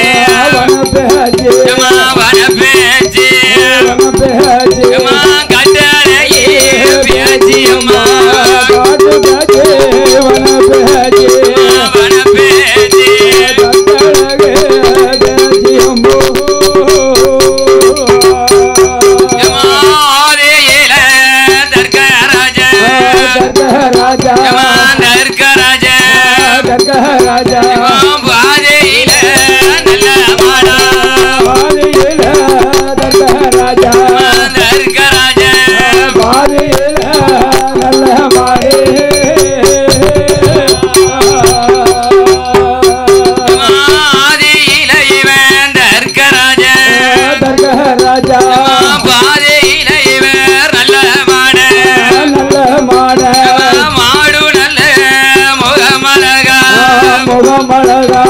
முகமழகா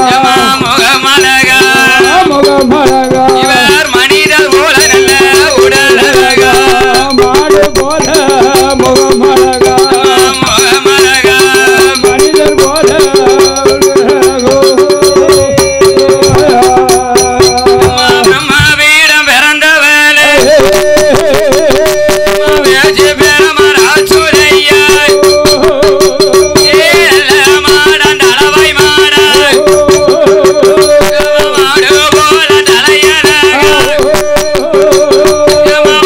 முகமழகா முகமழகா இவர் மனிதர் போல நல்ல உடலழகா மாடு போல முகமழகா முகமழகா மனிதர் போல பிரம்மபீடம் பிறந்த வேலை வேஜி பெருமராசுரையா மாடன் அளவை மாடாய் மாடு போல தலையழகா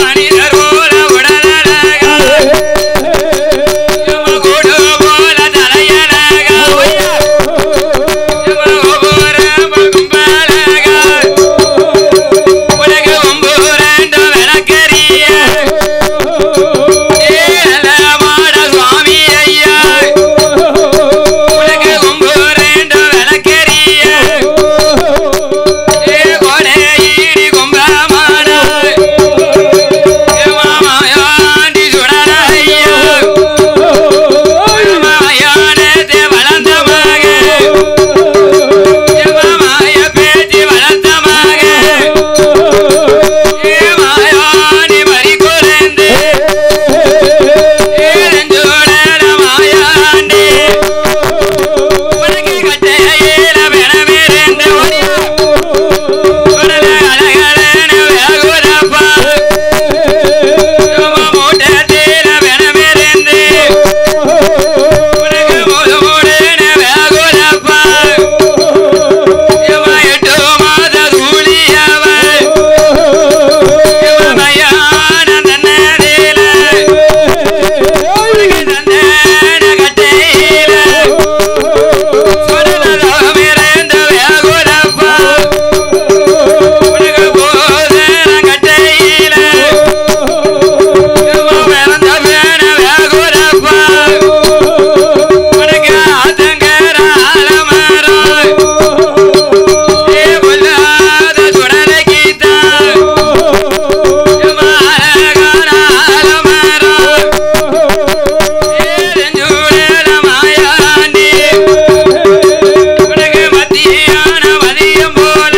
மனிதர் போல உடலழகா கூடு போல தலையழகா கும்பலகா உலக ஒம்பூரண்ட விளக்கரிய மாட சுவாமி ஐயா உலக ஒம்பூரண்ட விளக்கரிய கொடையீடி கும்பமாட மாயாண்டி சுடரையா மாயானத்தை வளர்ந்த மக மாய பேச்சு வளர்த்த மக மாயாண்டி மறி குறைந்து மாயாண்டி உனக்கு கட்டையில பிணமிருந்து அழகழன வேகுரப்பா மூட்டத்தில பிணமிருந்து உனக்கு முதுமுடுன வேகுரப்பா 8 மாத தூளியவன் மயான தன்னதில உனக்கு தந்தன கட்டையில சொன்னதோமிருந்து வேகுரப்பா உனக்கு போதன கட்டையில பிறந்த பேன வேகுரப்பா உனக்கு ஆத்தங்கர ஆலமரம் பொல்லாத சுடலை கீத்தான் அழகான ஆலமரம் ஏஞ்சூடல மாயாண்டி உனக்கு மத்தியான மதியம் போல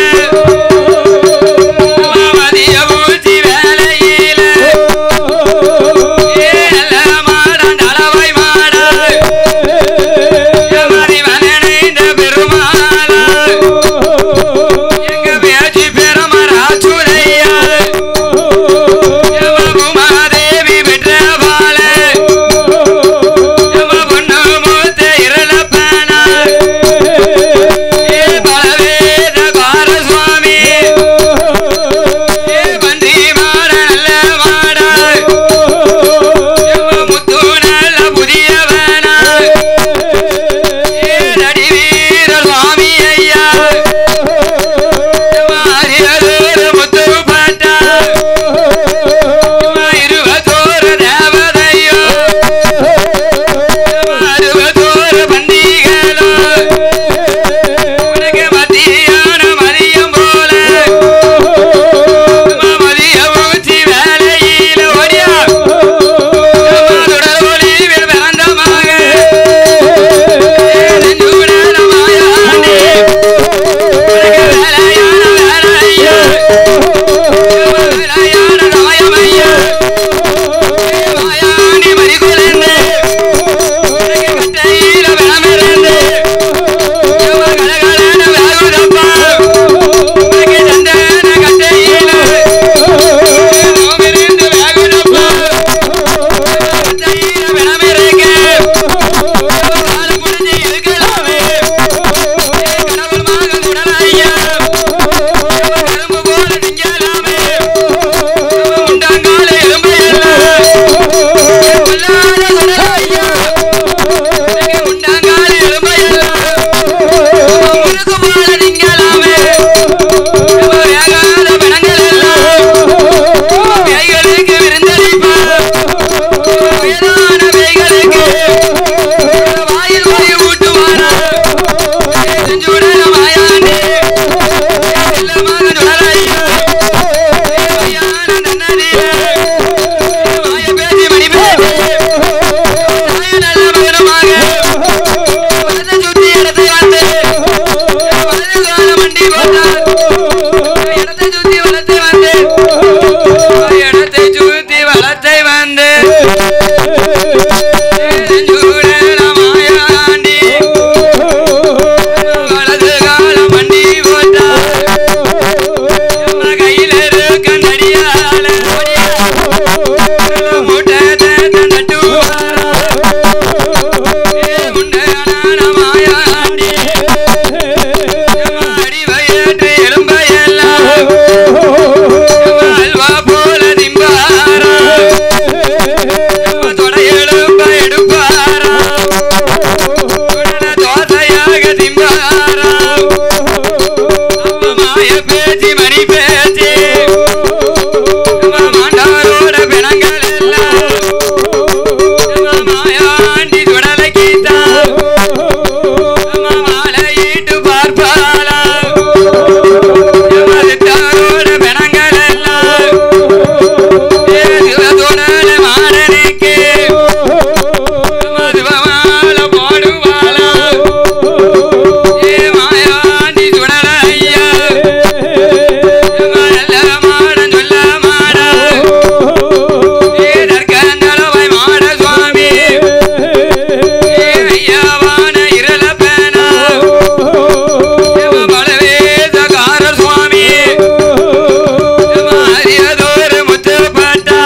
மண்டி போட்டார் இடத்தை சுத்தி வளத்தை வந்து இடத்தை சுத்தி வளத்தை வந்து மாயாண்டி வலது கால மண்டி போட்டார் கையில இருக்க நடியால முட்டை நட்டு மாயாண்டி அடி வயிற்று எலும்பையெல்லாம் அல்வா போல திம்பாரா தொடையெலும்ப எடுப்பாரா தோசையாக திம்பாரா மாய பேச்சு மணி பேச்சு மாண்டாரோட பிணங்கள் எல்லாம் மாயாண்டி சுடலை கீதா மாலையிட்டு பார்ப்பாளா தாரோட பிணங்கள் எல்லாம் சுடலை மாடனுக்கு மதுவமால போடுவாளா மாயாண்டி சுடலையா நல்ல மாடன் சொல்ல மாடா தற்கந்தளவை மாட சுவாமி ஐயாவான இரல பேனா பலவேசகார சுவாமி மாறியதோர் முத்துப்பட்டா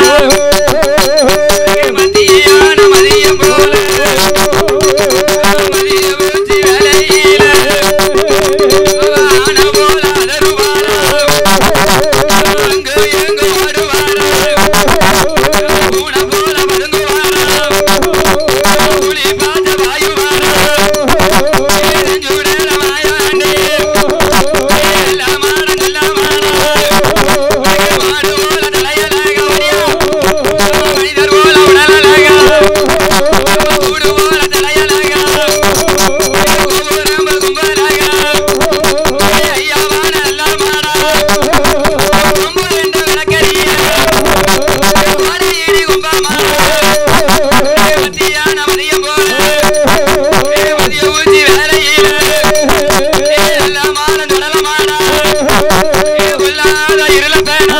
மத்தியான மதியம் போல மதிய பூச்சி வேலையில ஆன போல அதருவாரா அங்கு எங்கு ஆடுவாரா பூன போல பதுங்குவாரா புலி பார்த்த வாயுவாரா சுடல மாயாண்டி எல்லாமான நல்லமானா மாடு போல தலையலாக வரியா மனிதர் போல உடலலாக கூடு போல தலையலாக கோபுரம் கும்பலாக ஐயாவான நல்லமானா கொம்பு ரெண்டு விளக்கரிய வாழையடி கும்பமானா மத்தியான மதியம் போல மதிய ஊச்சி வேலையில எல்லாமான தொடலமானா கொல்லாத இருள பேனா